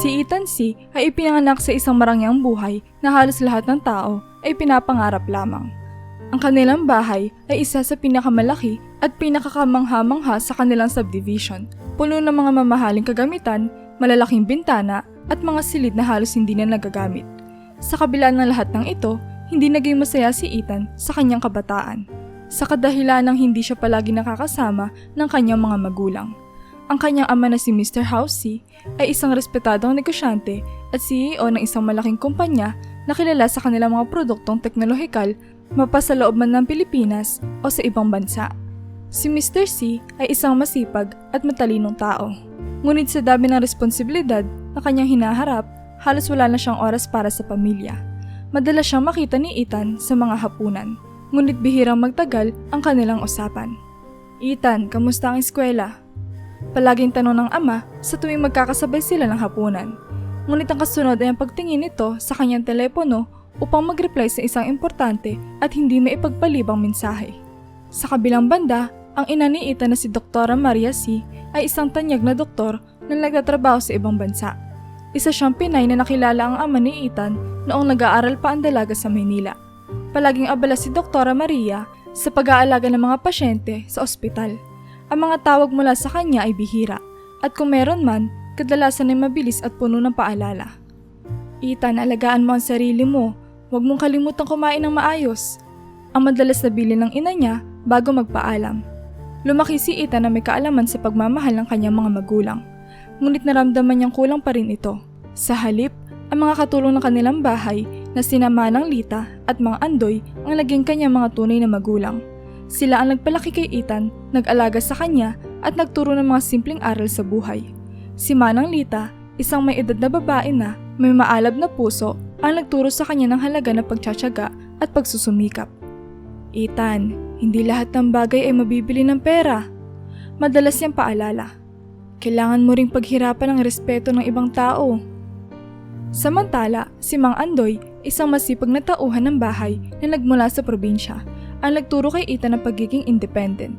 Si Ethan C. ay ipinanganak sa isang marangyang buhay na halos lahat ng tao ay pinapangarap lamang. Ang kanilang bahay ay isa sa pinakamalaki at pinakakamangha-mangha sa kanilang subdivision. Puno ng mga mamahaling kagamitan, malalaking bintana at mga silid na halos hindi na nagagamit. Sa kabila ng lahat ng ito, hindi naging masaya si Ethan sa kanyang kabataan. Sa kadahilan ng hindi siya palagi nakakasama ng kanyang mga magulang. Ang kanyang ama na si Mr. Housey ay isang respetadong negosyante at CEO ng isang malaking kumpanya na kilala sa kanilang mga produktong teknolohikal mapa sa loob man ng Pilipinas o sa ibang bansa. Si Mr. C ay isang masipag at matalinong tao. Ngunit sa dami ng responsibilidad na kanyang hinaharap, halos wala na siyang oras para sa pamilya. Madalas siyang makita ni Ethan sa mga hapunan, ngunit bihirang magtagal ang kanilang usapan. Ethan, kamusta ang eskwela? Palaging tanong ng ama sa tuwing magkakasabay sila ng hapunan. Ngunit ang kasunod ay ang pagtingin nito sa kanyang telepono upang mag-reply sa isang importante at hindi may ipagpalibang mensahe. Sa kabilang banda, ang ina ni Ethan na si Dr. Maria C. ay isang tanyag na doktor na nagtatrabaho sa ibang bansa. Isa siyang Pinay na nakilala ang ama ni Ethan noong nag-aaral pa ang dalaga sa Maynila. Palaging abala si Dr. Maria sa pag-aalaga ng mga pasyente sa ospital. Ang mga tawag mula sa kanya ay bihira, at kung meron man, kadalasan ay mabilis at puno ng paalala. Ethan, alagaan mo ang sarili mo. Huwag mong kalimutang kumain ng maayos. Ang madalas na bilin ng ina niya bago magpaalam. Lumaki si Ethan na may kaalaman sa pagmamahal ng kanyang mga magulang. Ngunit naramdaman niyang kulang pa rin ito. Sa halip, ang mga katulong ng kanilang bahay na sina Manang Lita at Mang Andoy ang naging kanyang mga tunay na magulang. Sila ang nagpalaki kay Ethan, nag-alaga sa kanya at nagturo ng mga simpleng aral sa buhay. Si Manang Lita, isang may edad na babae na may maalab na puso, ang nagturo sa kanya ng halaga ng pagtsatsaga at pagsusumikap. Ethan, hindi lahat ng bagay ay mabibili ng pera. Madalas niyang paalala. Kailangan mo ring paghirapan ang respeto ng ibang tao. Samantala, si Mang Andoy, isang masipag na tauhan ng bahay na nagmula sa probinsya, ang nagturo kay Ethan ng pagiging independent.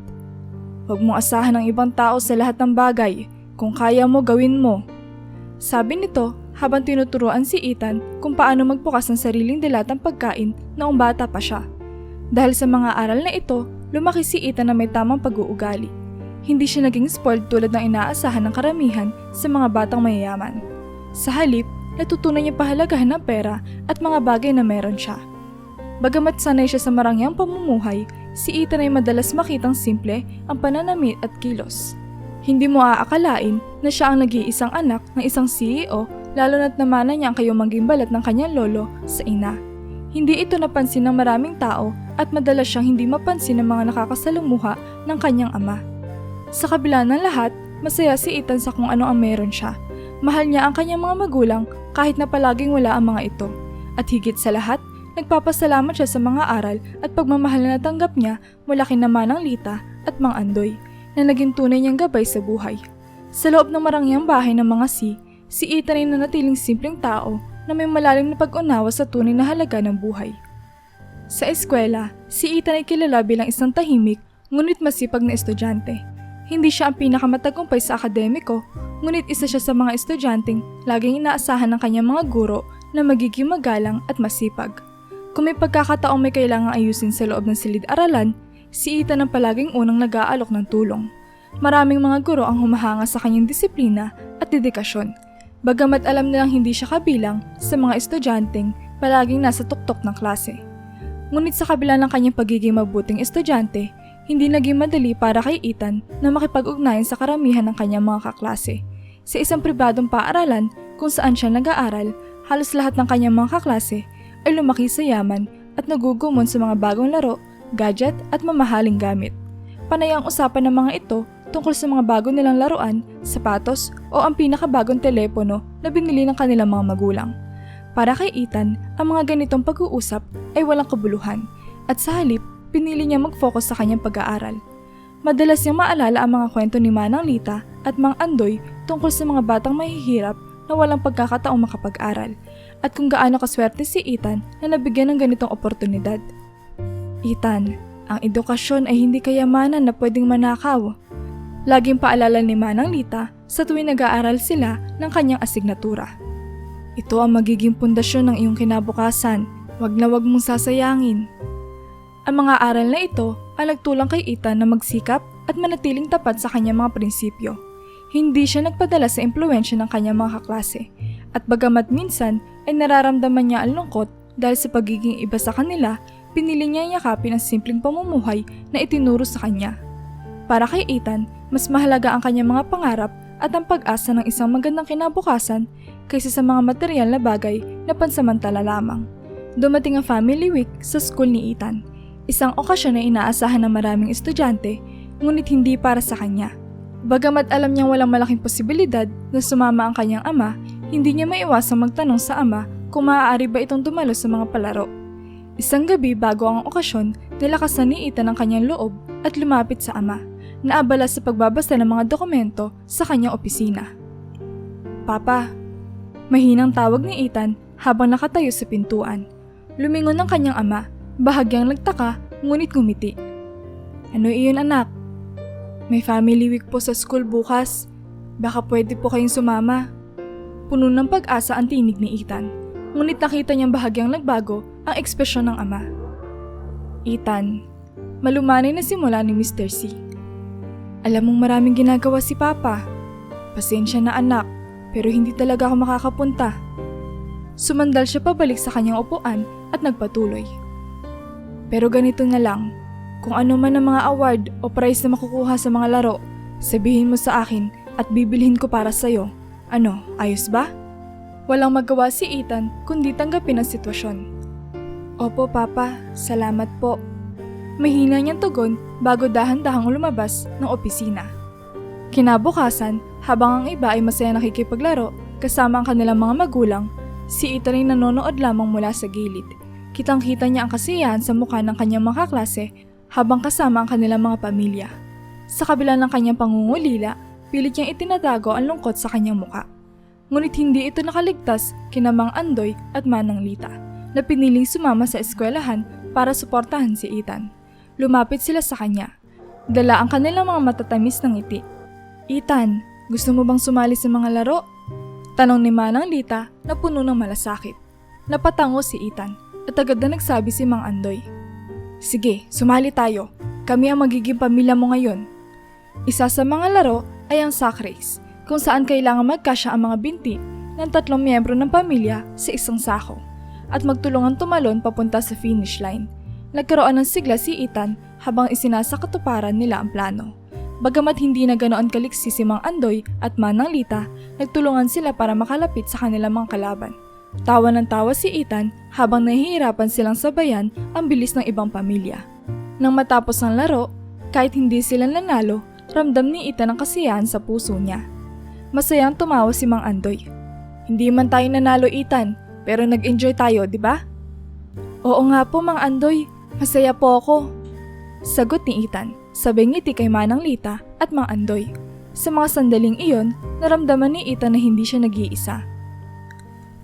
Huwag mong asahan ang ibang tao sa lahat ng bagay. Kung kaya mo, gawin mo. Sabi nito habang tinuturuan si Ethan kung paano magbukas ng sariling dilatang pagkain noong bata pa siya. Dahil sa mga aral na ito, lumaki si Ethan na may tamang pag-uugali. Hindi siya naging spoiled tulad ng inaasahan ng karamihan sa mga batang mayayaman. Sa halip, natutunan niya pahalagahan ng pera at mga bagay na meron siya. Bagamat sanay siya sa marangyang pamumuhay, si Ethan ay madalas makitang simple ang pananamit at kilos. Hindi mo aakalain na siya ang nag-iisang anak ng isang CEO, lalo na't namana niya ang kayumanging balat ng kanyang lolo sa ina. Hindi ito napansin ng maraming tao at madalas siyang hindi mapansin ng mga nakakasalumuha ng kanyang ama. Sa kabila ng lahat, masaya si Ethan sa kung ano ang meron siya. Mahal niya ang kanyang mga magulang kahit na palaging wala ang mga ito. At higit sa lahat, nagpapasalamat siya sa mga aral at pagmamahal na natanggap niya mula kina Manang Lita at Mang Andoy na naging tunay niyang gabay sa buhay. Sa loob ng marangyang bahay ng mga si Ethan ay nanatiling simpleng tao na may malalim na pag-unawa sa tunay na halaga ng buhay. Sa eskwela, si Ethan ay kilala bilang isang tahimik ngunit masipag na estudyante. Hindi siya ang pinakamatagumpay sa akademiko, ngunit isa siya sa mga estudyanteng laging inaasahan ng kanyang mga guro na magiging magalang at masipag. Kung may pagkakataong may kailangang ayusin sa loob ng silid-aralan, si Ethan ang palaging unang nag-aalok ng tulong. Maraming mga guro ang humahanga sa kanyang disiplina at dedikasyon. Bagamat alam nilang hindi siya kabilang sa mga estudyanteng palaging nasa tuktok ng klase. Ngunit sa kabila ng kanyang pagiging mabuting estudyante, hindi naging madali para kay Ethan na makipag-ugnayan sa karamihan ng kanyang mga kaklase. Sa isang pribadong paaralan kung saan siya nag-aaral, halos lahat ng kanyang mga kaklase ay lumaki sa yaman at nagugumon sa mga bagong laro, gadget at mamahaling gamit. Panay ang usapan ng mga ito tungkol sa mga bago nilang laruan, sapatos o ang pinakabagong telepono na binili ng kanilang mga magulang. Para kay Ethan, ang mga ganitong pag-uusap ay walang kabuluhan at sa halip, pinili niya mag-focus sa kanyang pag-aaral. Madalas niyang maalala ang mga kwento ni Manang Lita at Mang Andoy tungkol sa mga batang mahihirap na walang pagkakataong makapag-aral at kung gaano kaswerte si Ethan na nabigyan ng ganitong oportunidad. Ethan, ang edukasyon ay hindi kayamanan na pwedeng manakaw. Laging paalala ni Manang Lita sa tuwing nag-aaral sila ng kanyang asignatura. Ito ang magiging pundasyon ng iyong kinabukasan. Wag na wag mong sasayangin. Ang mga aral na ito ay nagtulong kay Ethan na magsikap at manatiling tapat sa kanyang mga prinsipyo. Hindi siya nagpadala sa impluwensya ng kanyang mga kaklase. At bagamat minsan ay nararamdaman niya ang lungkot dahil sa pagiging iba sa kanila, pinili niya yakapin ang simpleng pamumuhay na itinuro sa kanya. Para kay Ethan, mas mahalaga ang kanyang mga pangarap at ang pag-asa ng isang magandang kinabukasan kaysa sa mga material na bagay na pansamantala lamang. Dumating ang family week sa school ni Ethan. Isang okasyon na inaasahan ng maraming estudyante, ngunit hindi para sa kanya. Bagamat alam niyang walang malaking posibilidad na sumama ang kanyang ama, hindi niya maiwasang magtanong sa ama kung maaari ba itong dumalo sa mga palaro. Isang gabi bago ang okasyon, nilakasan ni Ethan ang kanyang loob at lumapit sa ama, naabala sa pagbabasa ng mga dokumento sa kanyang opisina. Papa, mahinang tawag ni Ethan habang nakatayo sa pintuan. Lumingon ang kanyang ama, bahagyang nagtaka ngunit ngumiti. Ano iyon anak? May family week po sa school bukas. Baka pwede po kayong sumama. Puno ng pag-asa ang tinig ni Ethan, ngunit nakita niyang bahagyang nagbago ang ekspresyon ng ama. Ethan, malumanay na simula ni Mr. C. Alam mong maraming ginagawa si Papa. Pasensya na anak, pero hindi talaga ako makakapunta. Sumandal siya pabalik sa kanyang upuan at nagpatuloy. Pero ganito na lang, kung ano man ang mga award o prize na makukuha sa mga laro, sabihin mo sa akin at bibilhin ko para sa'yo. Ano, ayos ba? Walang magawa si Ethan kundi tanggapin ang sitwasyon. Opo Papa, salamat po. Mahina niyang tugon bago dahan-dahang lumabas ng opisina. Kinabukasan, habang ang iba ay masaya nakikipaglaro kasama ang kanilang mga magulang, si Ethan ay nanonood lamang mula sa gilid. Kitang-kita niya ang kasiyahan sa mukha ng kanyang mga kaklase habang kasama ang kanilang mga pamilya. Sa kabila ng kanyang pangungulila, pilit niyang itinatago ang lungkot sa kanyang mukha. Ngunit hindi ito nakaligtas kina Mang Andoy at Manang Lita na piniling sumama sa eskwelahan para suportahan si Ethan. Lumapit sila sa kanya. Dala ang kanilang mga matatamis ng ngiti. Ethan, gusto mo bang sumali sa mga laro? Tanong ni Manang Lita na puno ng malasakit. Napatango si Ethan at agad na nagsabi si Mang Andoy. Sige, sumali tayo. Kami ang magiging pamilya mo ngayon. Isa sa mga laro ay ang sack race, kung saan kailangan magkasya ang mga binti ng 3 miyembro ng pamilya sa isang sako at magtulungan tumalon papunta sa finish line. Nagkaroon ng sigla si Ethan habang isinasakatuparan nila ang plano. Bagamat hindi na ganoon kaliksi si Mang Andoy at Manang Lita, nagtulungan sila para makalapit sa kanilang mga kalaban. Tawa ng tawa si Ethan habang nahihirapan silang sabayan ang bilis ng ibang pamilya. Nang matapos ang laro, kahit hindi sila nanalo, ramdam ni Ethan ang kasiyahan sa puso niya. Masayang tumawa si Mang Andoy. Hindi man tayo nanalo Ethan, pero nag-enjoy tayo, di ba? Oo nga po Mang Andoy, masaya po ako. Sagot ni Ethan, sabay ngiti kay Manang Lita at Mang Andoy. Sa mga sandaling iyon, naramdaman ni Ethan na hindi siya nag-iisa.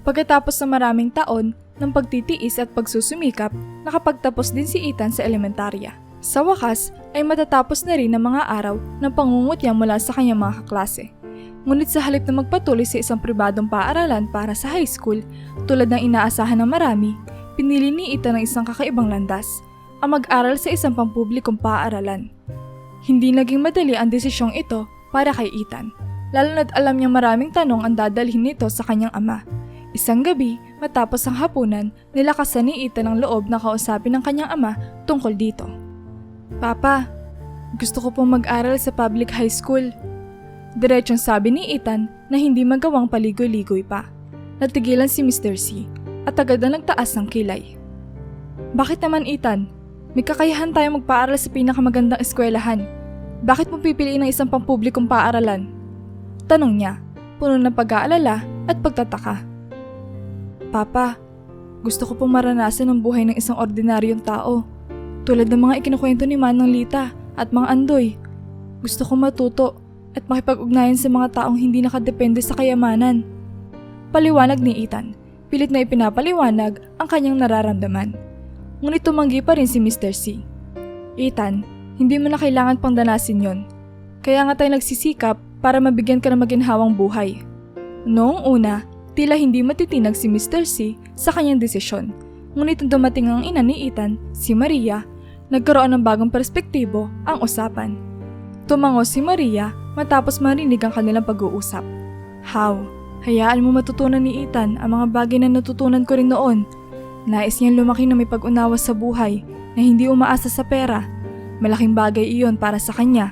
Pagkatapos ng maraming taon ng pagtitiis at pagsusumikap, nakapagtapos din si Ethan sa elementarya. Sa wakas ay matatapos na rin ang mga araw ng pangungutya mula sa kanyang mga kaklase. Ngunit sa halip na magpatuloy sa isang pribadong paaralan para sa high school, tulad ng inaasahan ng marami, pinili ni Ethan ang isang kakaibang landas, ang mag-aral sa isang pampublikong paaralan. Hindi naging madali ang desisyong ito para kay Ethan, lalo na't alam niyang maraming tanong ang dadalhin nito sa kanyang ama. Isang gabi, matapos ang hapunan, nilakasan ni Ethan ang loob na kausapin ng kanyang ama tungkol dito. Papa, gusto ko pong mag-aral sa public high school. Diretsong sabi ni Ethan na hindi magawang paligoy-ligoy pa. Natigilan si Mr. C at agad na nagtaas ng kilay. Bakit naman Ethan? May kakayahan tayo magpaaral sa pinakamagandang eskwelahan. Bakit mo pipiliin ng isang pampublikong paaralan? Tanong niya, puno ng pag-aalala at pagtataka. Papa, gusto ko pong maranasan ang buhay ng isang ordinaryong tao. Tulad ng mga ikinukwento ni Manang Lita at Mang Andoy. Gusto ko matuto at makipag-ugnayan sa mga taong hindi nakadepende sa kayamanan. Paliwanag ni Ethan, pilit na ipinapaliwanag ang kanyang nararamdaman. Ngunit tumanggi pa rin si Mr. C. Ethan, hindi mo na kailangan pang danasin yon. Kaya nga tayo nagsisikap para mabigyan ka ng maginhawang buhay. Noong una, tila hindi matitinag si Mr. C sa kanyang desisyon. Ngunit nang dumating ang ina ni Ethan, si Maria, nagkaroon ng bagong perspektibo ang usapan. Tumango si Maria matapos marinig ang kanilang pag-uusap. How? Hayaan mo matutunan ni Ethan ang mga bagay na natutunan ko rin noon. Nais niyang lumaki na may pag-unawa sa buhay na hindi umaasa sa pera. Malaking bagay iyon para sa kanya.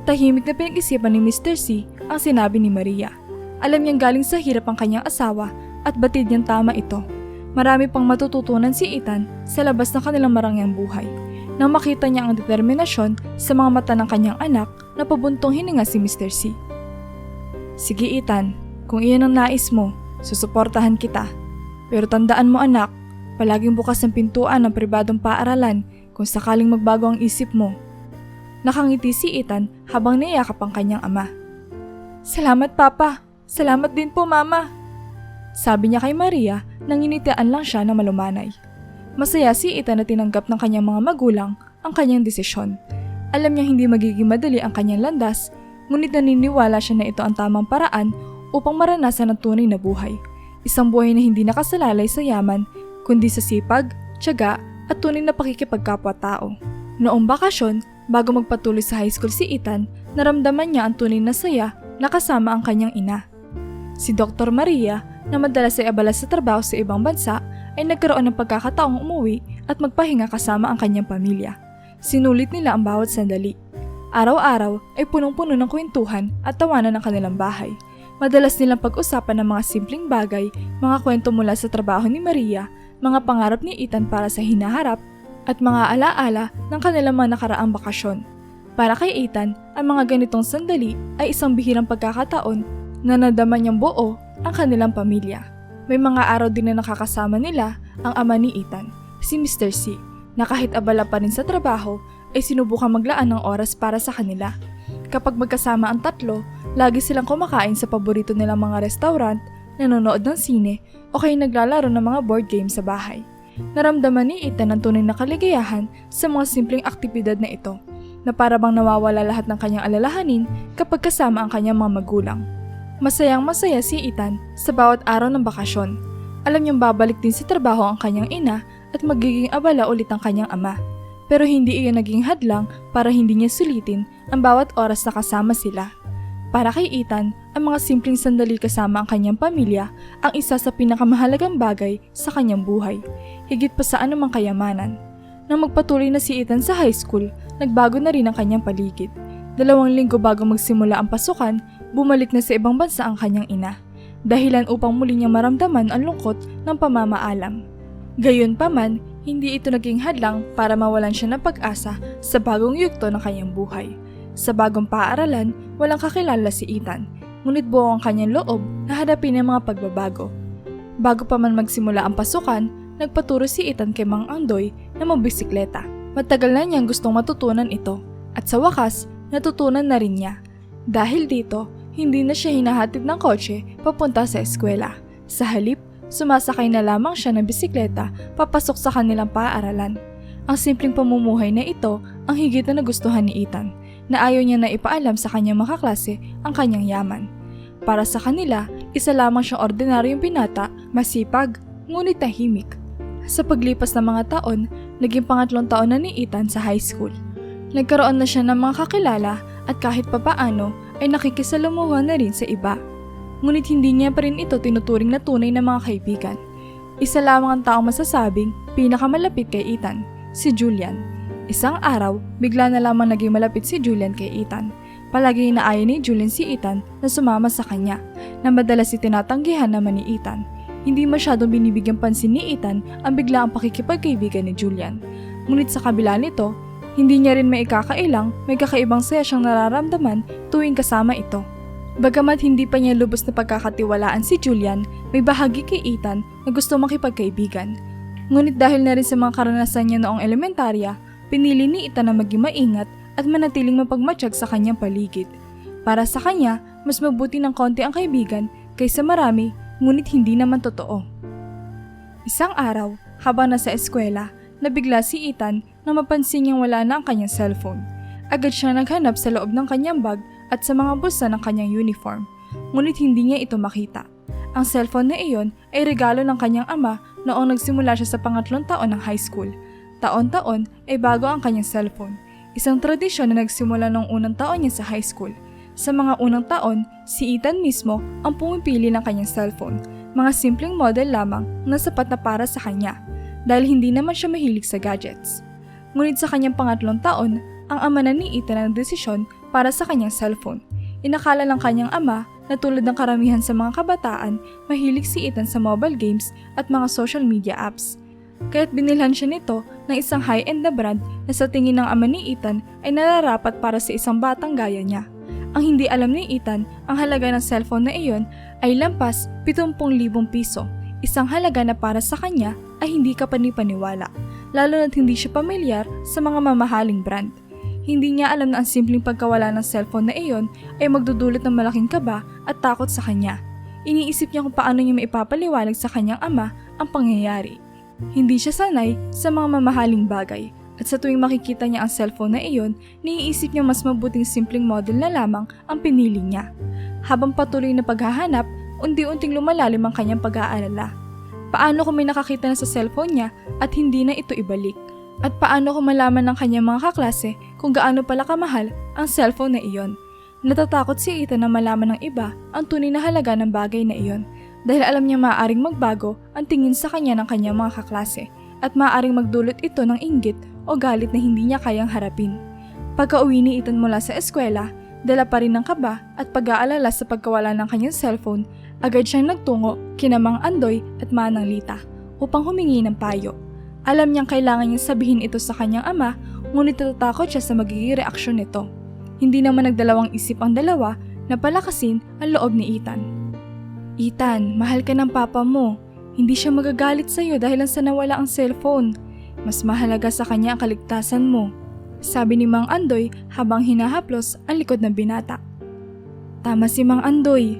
Tahimik na pinag-isipan ni Mr. C ang sinabi ni Maria. Alam niyang galing sa hirap ang kanyang asawa at batid niyang tama ito. Marami pang matututunan si Ethan sa labas ng kanilang marangyang buhay. Nang makita niya ang determinasyon sa mga mata ng kanyang anak na pabuntong hininga si Mr. C. Sige Ethan, kung iyan ang nais mo, susuportahan kita. Pero tandaan mo anak, palaging bukas ang pintuan ng pribadong paaralan kung sakaling magbago ang isip mo. Nakangiti si Ethan habang niyakap ang kanyang ama. Salamat Papa, salamat din po Mama. Sabi niya kay Maria nang initian lang siya na malumanay. Masaya si Ethan na tinanggap ng kanyang mga magulang ang kanyang desisyon. Alam niya hindi magiging madali ang kanyang landas, ngunit naniniwala siya na ito ang tamang paraan upang maranasan ang tunay na buhay. Isang buhay na hindi nakasalalay sa yaman, kundi sa sipag, tiyaga at tunay na pakikipagkapwa-tao. Noong bakasyon, bago magpatuloy sa high school si Ethan, naramdaman niya ang tunay na saya na kasama ang kanyang ina. Si Dr. Maria, na madalas ay abala sa trabaho sa ibang bansa, ay nagkaroon ng pagkakataong umuwi at magpahinga kasama ang kanyang pamilya. Sinulit nila ang bawat sandali. Araw-araw ay punong-puno ng kwentuhan at tawanan ng kanilang bahay. Madalas nilang pag-usapan ng mga simpleng bagay, mga kwento mula sa trabaho ni Maria, mga pangarap ni Ethan para sa hinaharap, at mga alaala ng kanilang mga nakaraang bakasyon. Para kay Ethan, ang mga ganitong sandali ay isang bihirang pagkakataon na nadama niyang buo ang kanilang pamilya. May mga araw din na nakakasama nila ang ama ni Ethan, si Mr. C, na kahit abala pa rin sa trabaho, ay sinubukang maglaan ng oras para sa kanila. Kapag magkasama ang tatlo, lagi silang kumakain sa paborito nilang mga restaurant, nanonood ng sine, o kaya naglalaro ng mga board game sa bahay. Naramdaman ni Ethan ang tunay na kaligayahan sa mga simpleng aktibidad na ito, na para bang nawawala lahat ng kanyang alalahanin kapag kasama ang kanyang mga magulang. Masayang-masaya si Ethan sa bawat araw ng bakasyon. Alam niyang babalik din sa trabaho ang kanyang ina at magiging abala ulit ang kanyang ama. Pero hindi iyon naging hadlang para hindi niya sulitin ang bawat oras na kasama sila. Para kay Ethan, ang mga simpleng sandali kasama ang kanyang pamilya ang isa sa pinakamahalagang bagay sa kanyang buhay, higit pa sa anumang kayamanan. Nang magpatuloy na si Ethan sa high school, nagbago na rin ang kanyang paligid. 2 linggo bago magsimula ang pasukan, bumalik na sa ibang bansa ang kanyang ina, dahilan upang muli niyang maramdaman ang lungkot ng pamamaalam. Gayunpaman, hindi ito naging hadlang para mawalan siya ng pag-asa sa bagong yugto ng kanyang buhay. Sa bagong paaralan, walang kakilala si Ethan, ngunit buo ang kanyang loob na harapin ang mga pagbabago. Bago pa man magsimula ang pasukan, nagpaturo si Ethan kay Mang Andoy na magbisikleta. Matagal na niyang gustong matutunan ito, at sa wakas, natutunan na rin niya. Dahil dito, hindi na siya hinahatid ng kotse papunta sa eskwela. Sa halip, sumasakay na lamang siya ng bisikleta papasok sa kanilang paaralan. Ang simpleng pamumuhay na ito ang higit na nagustuhan ni Ethan, na ayaw niya na ipaalam sa kanyang mga kaklase ang kanyang yaman. Para sa kanila, isa lamang siyang ordinaryong binata, masipag, ngunit tahimik. Sa paglipas ng mga taon, naging 2 taon na ni Ethan sa high school. Nagkaroon na siya ng mga kakilala at kahit papaano ay nakikisalamuha na rin sa iba. Ngunit hindi niya pa rin ito tinuturing na tunay na mga kaibigan. Isa lamang ang taong masasabing pinakamalapit kay Ethan, si Julian. Isang araw, bigla na lamang naging malapit si Julian kay Ethan. Palagi inaaya ni Julian si Ethan na sumama sa kanya, na madalas itinatanggihan naman ni Ethan. Hindi masyadong binibigyang pansin ni Ethan ang biglaang pakikipagkaibigan ni Julian. Ngunit sa kabila nito, hindi niya rin may ikakailang may kakaibang saya siyang nararamdaman tuwing kasama ito. Bagamat hindi pa niya lubos na pagkakatiwalaan si Julian, may bahagi kay Ethan na gusto makipagkaibigan. Ngunit dahil na rin sa mga karanasan niya noong elementarya, pinili ni Ethan na maging maingat at manatiling mapagmatsyag sa kanyang paligid. Para sa kanya, mas mabuti ng konti ang kaibigan kaysa marami, ngunit hindi naman totoo. Isang araw, habang nasa eskwela, nabigla si Ethan na mapansin niyang wala na ang kanyang cellphone. Agad siya naghanap sa loob ng kanyang bag at sa mga bulsa ng kanyang uniform. Ngunit hindi niya ito makita. Ang cellphone na iyon ay regalo ng kanyang ama noong nagsimula siya sa pangatlong taon ng high school. Taon-taon ay bago ang kanyang cellphone. Isang tradisyon na nagsimula noong unang taon niya sa high school. Sa mga unang taon, si Ethan mismo ang pumipili ng kanyang cellphone. Mga simpleng model lamang na sapat na para sa kanya dahil hindi naman siya mahilig sa gadgets. Ngunit sa kanyang pangatlong taon, ang ama na ni Ethan ang desisyon para sa kanyang cellphone. Inakala ng kanyang ama na tulad ng karamihan sa mga kabataan, mahilig si Ethan sa mobile games at mga social media apps. Kaya't binilhan siya nito ng isang high-end na brand na sa tingin ng ama ni Ethan ay nararapat para sa isang batang gaya niya. Ang hindi alam ni Ethan, ang halaga ng cellphone na iyon ay lampas 70,000 piso. Isang halaga na para sa kanya ay hindi kapanipaniwala, lalo na't hindi siya pamilyar sa mga mamahaling brand. Hindi niya alam na ang simpleng pagkawala ng cellphone na iyon ay magdudulot ng malaking kaba at takot sa kanya. Iniisip niya kung paano niya maipapaliwanag sa kanyang ama ang pangyayari. Hindi siya sanay sa mga mamahaling bagay. At sa tuwing makikita niya ang cellphone na iyon, naiisip niya mas mabuting simpleng model na lamang ang pinili niya. Habang patuloy na paghahanap, unti-unting lumalalim ang kanyang pag-aalala. Paano kung may nakakita na sa cellphone niya at hindi na ito ibalik? At paano kung malaman ng kanyang mga kaklase kung gaano pala kamahal ang cellphone na iyon? Natatakot si Ethan na malaman ng iba ang tunay na halaga ng bagay na iyon dahil alam niya maaaring magbago ang tingin sa kanya ng kanyang mga kaklase at maaaring magdulot ito ng inggit o galit na hindi niya kayang harapin. Pagka-uwi ni Ethan mula sa eskwela, dala pa rin ng kaba at pag-aalala sa pagkawala ng kanyang cellphone, agad siyang nagtungo kina Mang Andoy at Manang Lita upang humingi ng payo. Alam niyang kailangan niyang sabihin ito sa kanyang ama, ngunit natatakot siya sa magiging reaksyon nito. Hindi naman nagdalawang isip ang dalawa na palakasin ang loob ni Ethan. Ethan, mahal ka ng papa mo. Hindi siya magagalit sa iyo dahil lang sa nawala ang cellphone. Mas mahalaga sa kanya ang kaligtasan mo, sabi ni Mang Andoy habang hinahaplos ang likod ng binata. Tama si Mang Andoy,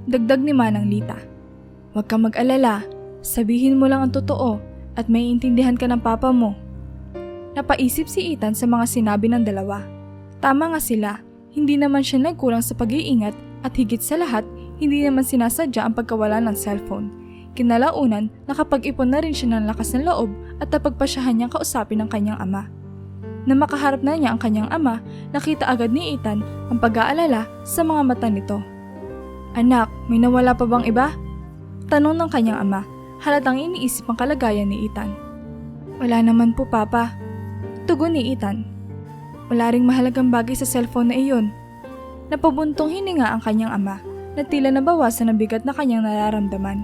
dagdag ni Manang Lita. Huwag kang mag-alala, sabihin mo lang ang totoo at maiintindihan ka ng papa mo. Napaisip si Ethan sa mga sinabi ng dalawa. Tama nga sila, hindi naman siya nagkulang sa pag-iingat at higit sa lahat, hindi naman sinasadya ang pagkawala ng cellphone. Kinalaunan, nakapag-ipon na rin siya ng lakas ng loob at napagpasyahan niyang kausapin ang kanyang ama. Na makaharap na niya ang kanyang ama, nakita agad ni Ethan ang pag-aalala sa mga mata nito. Anak, may nawala pa bang iba? Tanong ng kanyang ama, halatang iniisip ang kalagayan ni Ethan. Wala naman po, Papa. Tugon ni Ethan. Wala ring mahalagang bagay sa cellphone na iyon. Napabuntong hininga ang kanyang ama na tila nabawasan ang bigat na kanyang nararamdaman.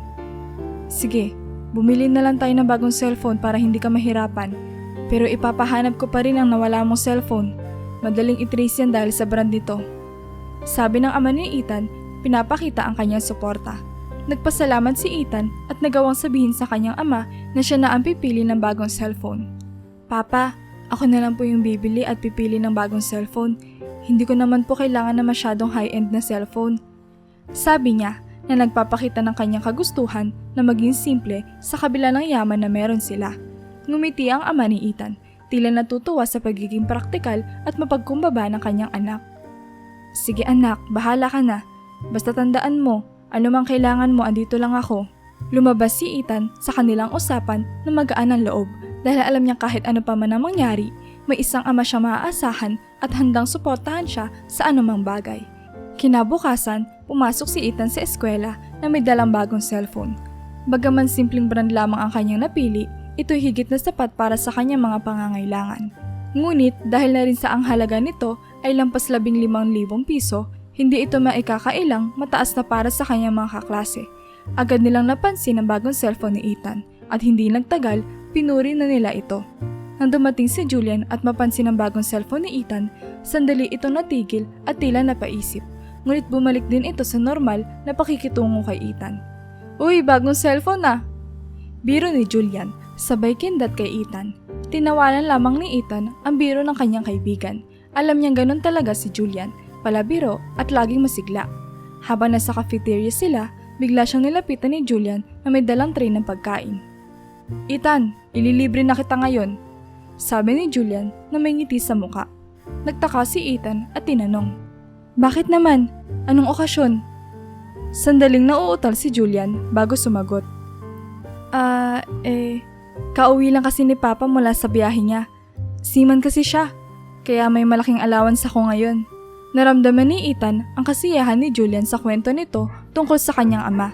Sige, bumili na lang tayo ng bagong cellphone para hindi ka mahirapan. Pero ipapahanap ko pa rin ang nawala mong cellphone. Madaling itrace yan dahil sa brand nito. Sabi ng ama ni Ethan, pinapakita ang kanyang suporta. Nagpasalamat si Ethan at nagawang sabihin sa kanyang ama na siya na ang pipili ng bagong cellphone. Papa, ako na lang po yung bibili at pipili ng bagong cellphone. Hindi ko naman po kailangan na masyadong high-end na cellphone. Sabi niya, na nagpapakita ng kanyang kagustuhan na maging simple sa kabila ng yaman na meron sila. Ngumiti ang ama ni Ethan, tila natutuwa sa pagiging praktikal at mapagkumbaba ng kanyang anak. Sige anak, bahala ka na. Basta tandaan mo, anumang kailangan mo andito lang ako. Lumabas si Ethan sa kanilang usapan na magaan ang loob dahil alam niya kahit ano pa man ang mangyari, may isang ama siya maaasahan at handang suportahan siya sa anumang bagay. Kinabukasan, pumasok si Ethan sa eskwela na may dalang bagong cellphone. Bagaman simpleng brand lamang ang kanyang napili, ito'y higit na sapat para sa kanyang mga pangangailangan. Ngunit dahil na rin sa ang halaga nito ay lampas 15,000 piso, hindi ito maikakailang mataas na para sa kanyang mga kaklase. Agad nilang napansin ang bagong cellphone ni Ethan at hindi nagtagal, pinuri na nila ito. Nang dumating si Julian at mapansin ang bagong cellphone ni Ethan, sandali ito natigil at tila napaisip. Ngunit bumalik din ito sa normal na pakikitungo kay Ethan. Uy, bagong cellphone na! Biro ni Julian, sabay kindat kay Ethan. Tinawanan lamang ni Ethan ang biro ng kanyang kaibigan. Alam niyang ganun talaga si Julian, palabiro at laging masigla. Habang nasa cafeteria sila, bigla siyang nilapitan ni Julian na may dalang tray ng pagkain. Ethan, ililibre na kita ngayon, sabi ni Julian na may ngiti sa muka. Nagtaka si Ethan at tinanong, Bakit naman? Anong okasyon? Sandaling nauutal si Julian bago sumagot. Kauwi lang kasi ni Papa mula sa biyahe niya. Seaman kasi siya, kaya may malaking allowance ako ngayon. Naramdaman ni Ethan ang kasiyahan ni Julian sa kwento nito tungkol sa kanyang ama.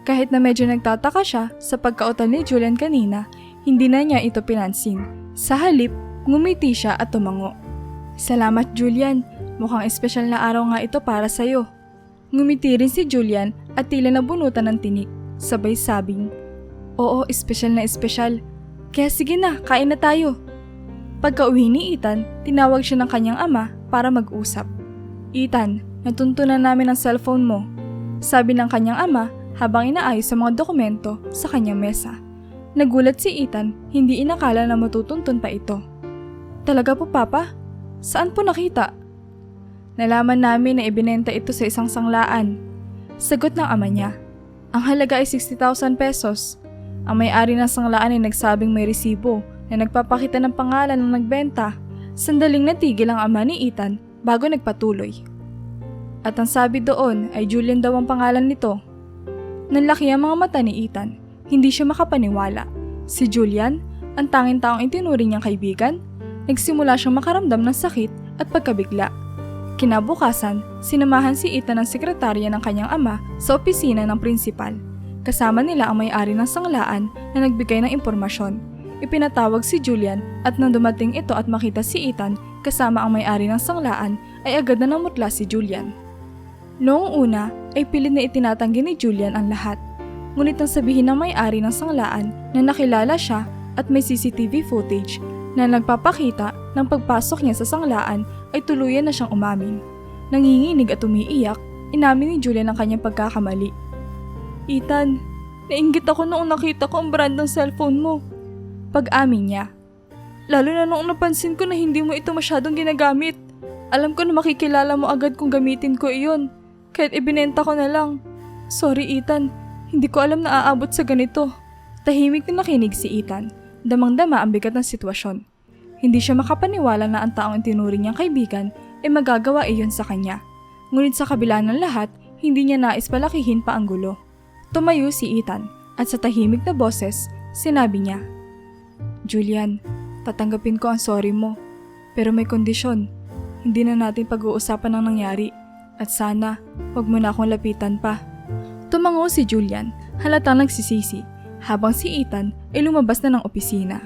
Kahit na medyo nagtataka siya sa pagkautal ni Julian kanina, hindi na niya ito pinansin. Sa halip, ngumiti siya at tumango. Salamat Julian, mukhang espesyal na araw nga ito para sa'yo. Ngumiti rin si Julian at tila nabunutan ng tinik, sabay sabing, Oo, espesyal na espesyal. Kaya sige na, kain na tayo. Pagka-uwi ni Ethan, tinawag siya ng kanyang ama para mag-usap. Ethan, natuntunan namin ang cellphone mo. Sabi ng kanyang ama habang inaayos sa mga dokumento sa kanyang mesa. Nagulat si Ethan, hindi inakala na matutuntun pa ito. Talaga po Papa? Saan po nakita? Nalaman namin na ibinenta ito sa isang sanglaan. Sagot ng ama niya. Ang halaga ay 60,000 pesos. Ang may-ari ng sanglaan ay nagsabing may resibo na nagpapakita ng pangalan ng nagbenta. Sandaling natigil ang ama ni Ethan bago nagpatuloy. At ang sabi doon ay Julian daw ang pangalan nito. Nanlaki ang mga mata ni Ethan. Hindi siya makapaniwala. Si Julian, ang tanging taong itinuring niyang kaibigan, nagsimula siyang makaramdam ng sakit at pagkabigla. Kinabukasan, sinamahan si Ethan ng sekretarya ng kanyang ama sa opisina ng prinsipal. Kasama nila ang may-ari ng sanglaan na nagbigay ng impormasyon. Ipinatawag si Julian at nang dumating ito at makita si Ethan kasama ang may-ari ng sanglaan ay agad na namutla si Julian. Noong una ay pilit na itinatanggi ni Julian ang lahat. Ngunit nang sabihin ng may-ari ng sanglaan na nakilala siya at may CCTV footage na nagpapakita ng pagpasok niya sa sanglaan ay tuluyan na siyang umamin. Nanginginig at umiiyak, inamin ni Julian ang kanyang pagkakamali. Ethan, nainggit ako noong nakita ko ang brand ng cellphone mo. Pag-amin niya. Lalo na noong napansin ko na hindi mo ito masyadong ginagamit. Alam ko na makikilala mo agad kung gamitin ko iyon. Kahit ibinenta ko na lang. Sorry Ethan, hindi ko alam na aabot sa ganito. Tahimik na nakinig si Ethan. Damang-dama ang bigat ng sitwasyon. Hindi siya makapaniwala na ang taong tinuring niyang kaibigan ay magagawa iyon sa kanya. Ngunit sa kabila ng lahat, hindi niya nais palakihin pa ang gulo. Tumayo si Ethan at sa tahimik na boses, sinabi niya, Julian, tatanggapin ko ang sorry mo. Pero may kondisyon. Hindi na natin pag-uusapan ang nangyari. At sana, huwag mo na akong lapitan pa. Tumango si Julian, halatang nagsisisi, habang si Ethan ay lumabas na ng opisina.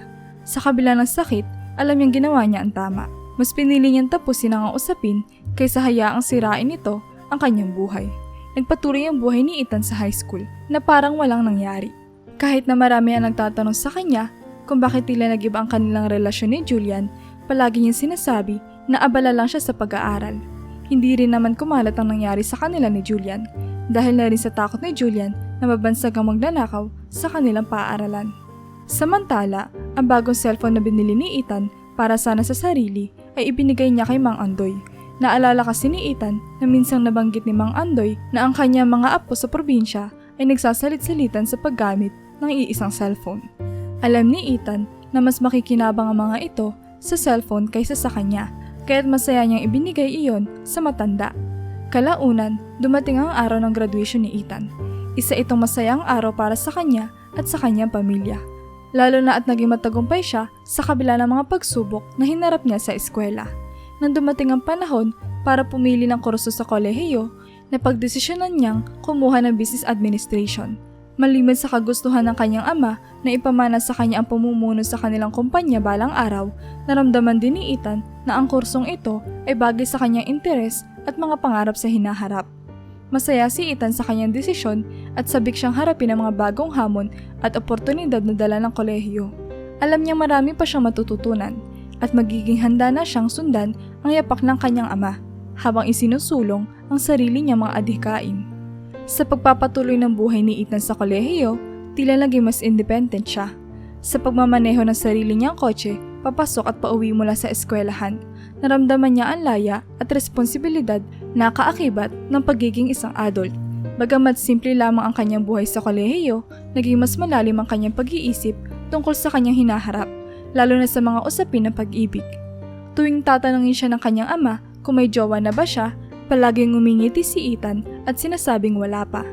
Sa kabila ng sakit, alam niyang ginawa niya ang tama. Mas pinili niyang tapusin ang usapin kaysa hayaang sirain nito ang kanyang buhay. Nagpatuloy ang buhay ni Ethan sa high school na parang walang nangyari. Kahit na marami ang nagtatanong sa kanya kung bakit tila nag-iba ang kanilang relasyon ni Julian, palagi niyang sinasabi na abala lang siya sa pag-aaral. Hindi rin naman kumalat ang nangyari sa kanila ni Julian dahil na rin sa takot ni Julian na mabansag ang magnanakaw sa kanilang paaralan. Samantala, ang bagong cellphone na binili ni Ethan para sana sa sarili ay ibinigay niya kay Mang Andoy. Naalala kasi ni Ethan na minsang nabanggit ni Mang Andoy na ang kanyang mga apo sa probinsya ay nagsasalit-salitan sa paggamit ng iisang cellphone. Alam ni Ethan na mas makikinabang ang mga ito sa cellphone kaysa sa kanya, kaya't masaya niyang ibinigay iyon sa matanda. Kalaunan, dumating ang araw ng graduation ni Ethan. Isa itong masayang araw para sa kanya at sa kanyang pamilya. Lalo na at naging matagumpay siya sa kabila ng mga pagsubok na hinarap niya sa eskwela. Nang dumating ang panahon para pumili ng kurso sa kolehiyo, napagdesisyonan niyang kumuha ng business administration. Maliban sa kagustuhan ng kanyang ama na ipamana sa kanya ang pamumuno sa kanilang kumpanya balang araw, naramdaman din ni Ethan na ang kursong ito ay bagay sa kanyang interes at mga pangarap sa hinaharap. Masaya si Ethan sa kanyang desisyon at sabik siyang harapin ang mga bagong hamon at oportunidad na dala ng kolehiyo. Alam niyang marami pa siyang matututunan at magiging handa na siyang sundan ang yapak ng kanyang ama habang isinusulong ang sarili niyang mga adhikain. Sa pagpapatuloy ng buhay ni Ethan sa kolehiyo, tila naging mas independent siya. Sa pagmamaneho ng sarili niyang kotse, papasok at pauwi mula sa eskwelahan, naramdaman niya ang laya at responsibilidad na kaakibat ng pagiging isang adult. Bagamat simple lamang ang kanyang buhay sa kolehiyo, naging mas malalim ang kanyang pag-iisip tungkol sa kanyang hinaharap, lalo na sa mga usapin ng pag-ibig. Tuwing tatanungin siya ng kanyang ama kung may jowa na ba siya, Palaging ngumingiti si Ethan at sinasabing wala pa.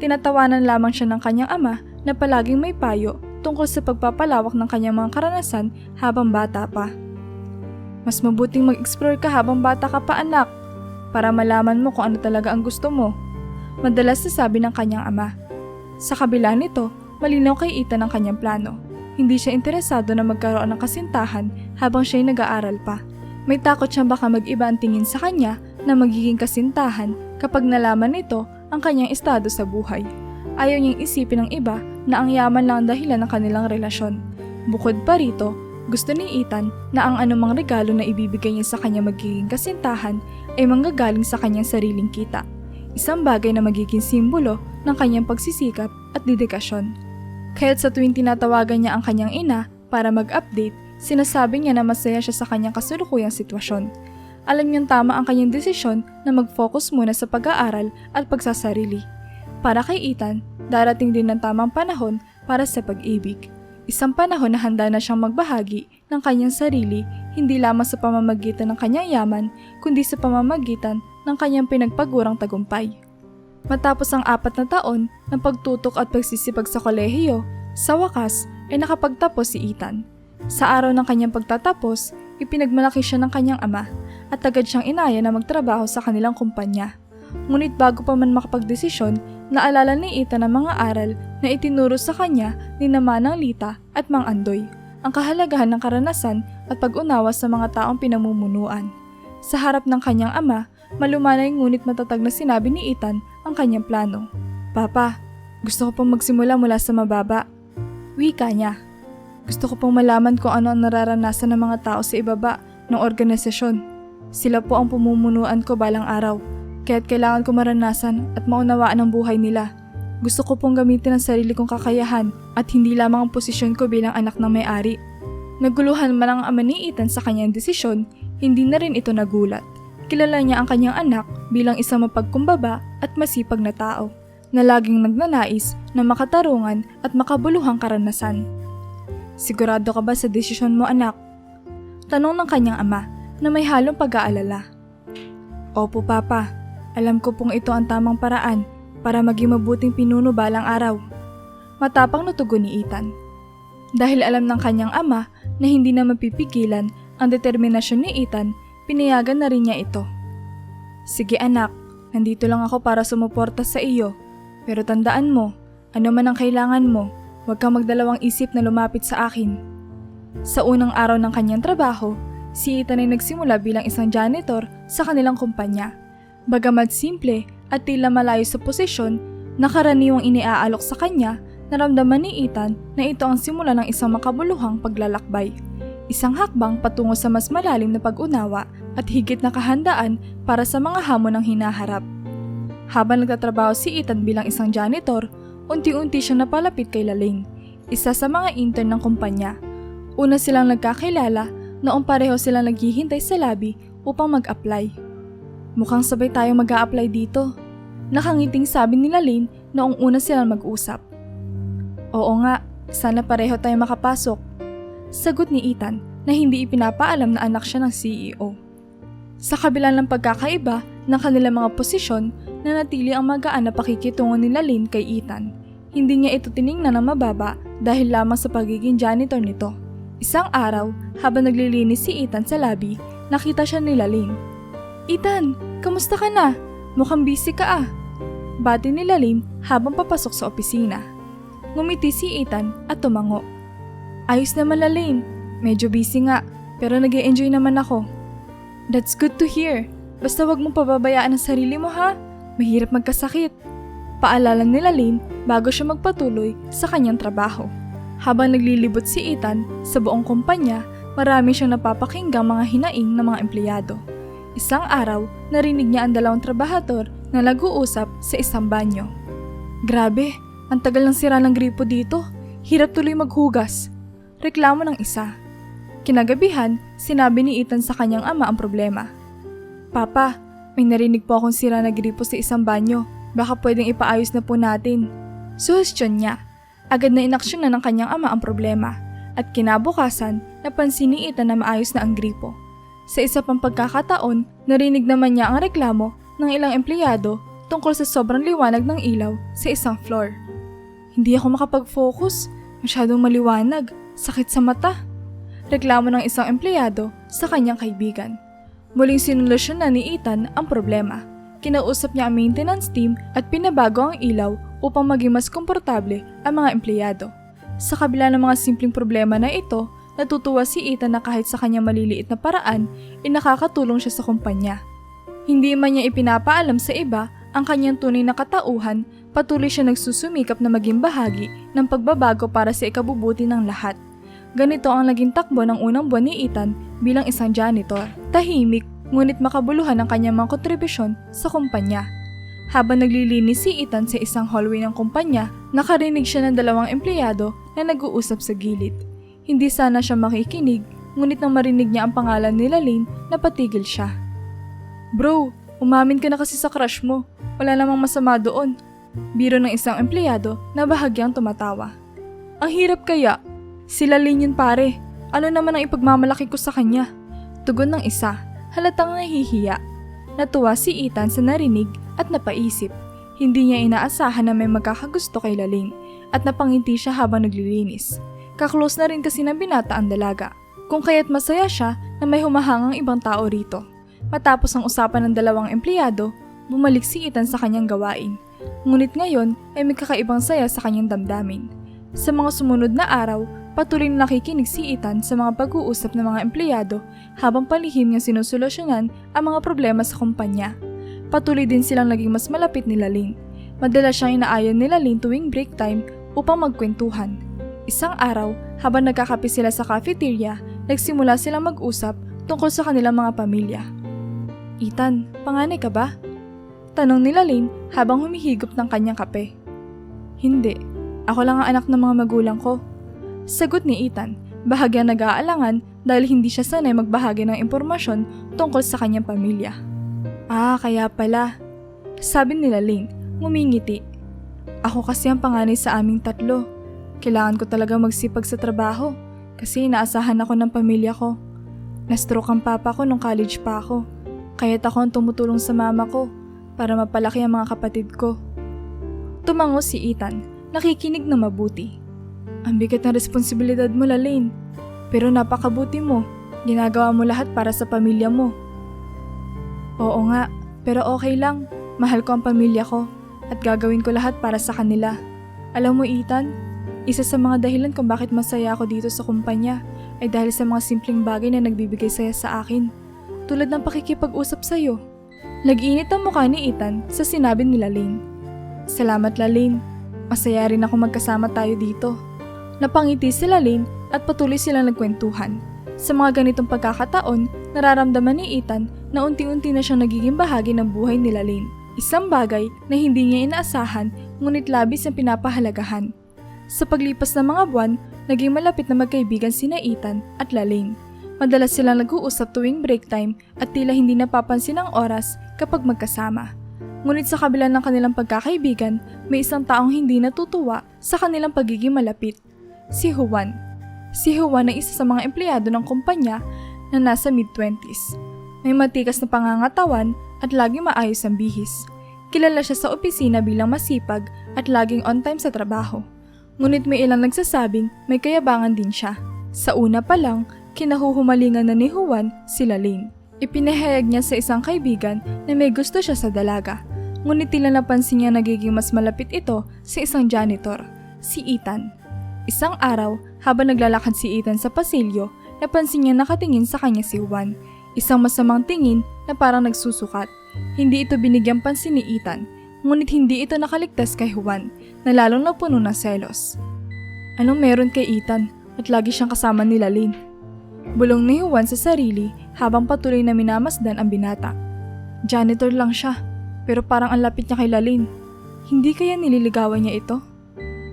Tinatawanan lamang siya ng kanyang ama na palaging may payo tungkol sa pagpapalawak ng kanyang mga karanasan habang bata pa. Mas mabuting mag-explore ka habang bata ka pa, anak, para malaman mo kung ano talaga ang gusto mo, madalas nasabi ng kanyang ama. Sa kabila nito, malinaw kay Ethan ang kanyang plano. Hindi siya interesado na magkaroon ng kasintahan habang siya'y nag-aaral pa. May takot siyang baka mag-iba ang tingin sa kanya na magiging kasintahan kapag nalaman nito ang kanyang estado sa buhay. Ayaw niyang isipin ng iba na ang yaman lang ang dahilan ng kanilang relasyon. Bukod pa rito, gusto ni Ethan na ang anumang regalo na ibibigay niya sa kanya magiging kasintahan ay manggagaling sa kanyang sariling kita. Isang bagay na magiging simbolo ng kanyang pagsisikap at dedikasyon. Kaya't sa tuwing tinatawagan niya ang kanyang ina para mag-update, sinasabi niya na masaya siya sa kanyang kasalukuyang sitwasyon. Alam niyang tama ang kanyang desisyon na mag-focus muna sa pag-aaral at pagsasarili. Para kay Ethan, darating din ang tamang panahon para sa pag-ibig. Isang panahon na handa na siyang magbahagi ng kanyang sarili, hindi lamang sa pamamagitan ng kanyang yaman, kundi sa pamamagitan ng kanyang pinagpagurang tagumpay. Matapos ang 4 na taon ng pagtutok at pagsisipag sa kolehiyo, sa wakas ay nakapagtapos si Ethan. Sa araw ng kanyang pagtatapos, ipinagmalaki siya ng kanyang ama at agad siyang inaya na magtrabaho sa kanilang kumpanya. Ngunit bago pa man makapagdesisyon, naalala ni Ethan ang mga aral na itinuro sa kanya ni Manang Lita at Mang Andoy, ang kahalagahan ng karanasan at pag-unawa sa mga taong pinamumunuan. Sa harap ng kanyang ama, malumanay ngunit matatag na sinabi ni Ethan ang kanyang plano. Papa, gusto ko pong magsimula mula sa mababa. Wika niya. Gusto ko pong malaman kung ano ang nararanasan ng mga tao sa ibaba ng organisasyon. Sila po ang pumumunuan ko balang araw, kaya't kailangan ko maranasan at maunawaan ang buhay nila. Gusto ko pong gamitin ang sarili kong kakayahan at hindi lamang ang posisyon ko bilang anak ng may-ari. Naguluhan man ang ama ni Ethan sa kanyang desisyon, hindi na rin ito nagulat. Kilala niya ang kanyang anak bilang isang mapagkumbaba at masipag na tao, na laging nagnanais na makatarungan at makabuluhang karanasan. Sigurado ka ba sa desisyon mo, anak? Tanong ng kanyang ama na may halong pag-aalala. Opo, Papa. Alam ko pong ito ang tamang paraan para maging mabuting pinuno balang araw. Matapang na tugon ni Ethan. Dahil alam ng kanyang ama na hindi na mapipigilan ang determinasyon ni Ethan, pinayagan na rin niya ito. Sige anak, nandito lang ako para sumuporta sa iyo. Pero tandaan mo, ano man ang kailangan mo, huwag kang magdalawang isip na lumapit sa akin. Sa unang araw ng kanyang trabaho, si Ethan ay nagsimula bilang isang janitor sa kanilang kumpanya. Bagamat simple at tila malayo sa posisyon na karaniwang iniaalok sa kanya, naramdaman ni Ethan na ito ang simula ng isang makabuluhang paglalakbay. Isang hakbang patungo sa mas malalim na pag-unawa at higit na kahandaan para sa mga hamon ng hinaharap. Habang nagtatrabaho si Ethan bilang isang janitor, unti-unti siyang napalapit kay Lalaine, isa sa mga intern ng kumpanya. Una silang nagkakilala noong pareho silang naghihintay sa lobby upang mag-apply. Mukhang sabay tayong mag-a-apply dito. Nakangiting sabi ni Lalaine noong una silang mag-usap. Oo nga, sana pareho tayong makapasok. Sagot ni Ethan na hindi ipinapaalam na anak siya ng CEO. Sa kabila ng pagkakaiba ng kanilang mga posisyon, nanatili ang magaan na pakikitungo ni Lalaine kay Ethan. Hindi niya ito tiningnan ng mababa dahil lamang sa pagiging janitor nito. Isang araw, habang naglilinis si Ethan sa lobby, nakita siya ni Lalaine. Ethan, kamusta ka na? Mukhang busy ka ah. Bati ni Lalaine habang papasok sa opisina. Ngumiti si Ethan at tumango. Ayos naman Lalaine, medyo busy nga, pero nag-e-enjoy naman ako. That's good to hear. Basta wag mong pababayaan ang sarili mo ha. Mahirap magkasakit. Paalala ni Lalaine bago siya magpatuloy sa kanyang trabaho. Habang naglilibot si Ethan sa buong kumpanya, marami siyang napapakinggang mga hinaing ng mga empleyado. Isang araw, narinig niya ang dalawang trabahador na nag-uusap sa isang banyo. Grabe, ang tagal ng sira ng gripo dito. Hirap tuloy maghugas. Reklamo ng isa. Kinagabihan, sinabi ni Ethan sa kanyang ama ang problema. Papa, may narinig po akong sira na gripo sa isang banyo. Baka pwedeng ipaayos na po natin. Suhestyon niya. Agad na inaksyon na ng kanyang ama ang problema. At kinabukasan, napansin ni Ethan na maayos na ang gripo. Sa isa pang pagkakataon, narinig naman niya ang reklamo ng ilang empleyado tungkol sa sobrang liwanag ng ilaw sa isang floor. Hindi ako makapag-focus, masyadong maliwanag, sakit sa mata. Reklamo ng isang empleyado sa kanyang kaibigan. Muling sinolusyonan ni Ethan ang problema. Kinausap niya ang maintenance team at pinabago ang ilaw upang maging mas komportable ang mga empleyado. Sa kabila ng mga simpleng problema na ito, natutuwa si Ethan na kahit sa kanyang maliliit na paraan, nakakatulong siya sa kumpanya. Hindi man niya ipinapaalam sa iba ang kanyang tunay na katauhan, patuloy siya nagsusumikap na maging bahagi ng pagbabago para sa ikabubuti ng lahat. Ganito ang naging takbo ng unang buwan ni Ethan bilang isang janitor. Tahimik, ngunit makabuluhan ang kanyang mga kontribusyon sa kumpanya. Habang naglilinis si Ethan sa isang hallway ng kumpanya, nakarinig siya ng dalawang empleyado na nag-uusap sa gilid. Hindi sana siya makikinig, ngunit nang marinig niya ang pangalan nila Lane, napatigil siya. "Bro, umamin ka na kasi sa crush mo. Wala namang masama doon." Biro ng isang empleyado na bahagyang tumatawa. "Ang hirap kaya? Sila Lane yun pare. Ano naman ang ipagmamalaki ko sa kanya?" Tugon ng isa, halatang nahihiya. Natuwa si Ethan sa narinig at napaisip. Hindi niya inaasahan na may magkakagusto kay Lane at napangiti siya habang naglilinis. Kaklose na rin kasi ng binata ang dalaga, kung kaya't masaya siya na may humahangang ibang tao rito. Matapos ang usapan ng dalawang empleyado, bumalik si Ethan sa kanyang gawain. Ngunit ngayon ay may kakaibang saya sa kanyang damdamin. Sa mga sumunod na araw, patuloy na nakikinig si Ethan sa mga pag-uusap ng mga empleyado habang palihim niyang sinusolusyonan ang mga problema sa kumpanya. Patuloy din silang naging mas malapit nila Lane. Madalas siyang inaayon nila Lane tuwing break time upang magkwentuhan. Isang araw, habang nagkakape sila sa cafeteria, nagsimula silang mag-usap tungkol sa kanilang mga pamilya. "Ethan, panganay ka ba?" Tanong nila Lane habang humihigop ng kanyang kape. "Hindi, ako lang ang anak ng mga magulang ko." Sagot ni Ethan, bahagyang nag-aalangan dahil hindi siya sanay magbahagi ng impormasyon tungkol sa kanyang pamilya. "Ah, kaya pala," sabi nila Lane, ngumingiti. "Ako kasi ang panganay sa aming tatlo. Kailangan ko talaga magsipag sa trabaho kasi inaasahan ako ng pamilya ko. Na-stroke ang papa ko nung college pa ako, kaya't ako ang tumutulong sa mama ko para mapalaki ang mga kapatid ko." Tumango si Ethan, nakikinig na mabuti. "Ang bigat ng responsibilidad mo, Lane. Pero napakabuti mo. Ginagawa mo lahat para sa pamilya mo." "Oo nga, pero okay lang. Mahal ko ang pamilya ko at gagawin ko lahat para sa kanila. Alam mo, Ethan, isa sa mga dahilan kung bakit masaya ako dito sa kumpanya ay dahil sa mga simpleng bagay na nagbibigay saya sa akin. Tulad ng pakikipag-usap sa'yo." Nag-init ang mukha ni Ethan sa sinabi nila Lane. "Salamat, Lane. Masaya rin ako magkasama tayo dito." Napangiti sila Lane at patuloy silang nagkwentuhan. Sa mga ganitong pagkakataon, nararamdaman ni Ethan na unti-unti na siyang nagiging bahagi ng buhay nila Lane. Isang bagay na hindi niya inaasahan ngunit labis ang pinapahalagahan. Sa paglipas ng mga buwan, naging malapit na magkaibigan sina Ethan at Lane. Madalas silang nag-uusap tuwing break time at tila hindi napapansin ang oras kapag magkasama. Ngunit sa kabila ng kanilang pagkakaibigan, may isang taong hindi natutuwa sa kanilang pagiging malapit. Si Juan. Si Juan ay isa sa mga empleyado ng kumpanya na nasa mid-20s. May matikas na pangangatawan at laging maayos ang bihis. Kilala siya sa opisina bilang masipag at laging on time sa trabaho. Ngunit may ilang nagsasabing may kayabangan din siya. Sa una pa lang, kinahuhumalingan na ni Juan sila Lane. Ipinahayag niya sa isang kaibigan na may gusto siya sa dalaga. Ngunit tila napansin niya nagiging mas malapit ito sa isang janitor, si Ethan. Isang araw, habang naglalakad si Ethan sa pasilyo, napansin niya nakatingin sa kanya si Juan. Isang masamang tingin na parang nagsusukat. Hindi ito binigyang pansin ni Ethan, ngunit hindi ito nakaligtas kay Juan, na lalong napuno ng selos. "Anong meron kay Ethan at lagi siyang kasama nila Lane?" Bulong ni Juan sa sarili habang patuloy na minamasdan ang binata. "Janitor lang siya, pero parang ang lapit niya kay Lane. Hindi kaya nililigawan niya ito?"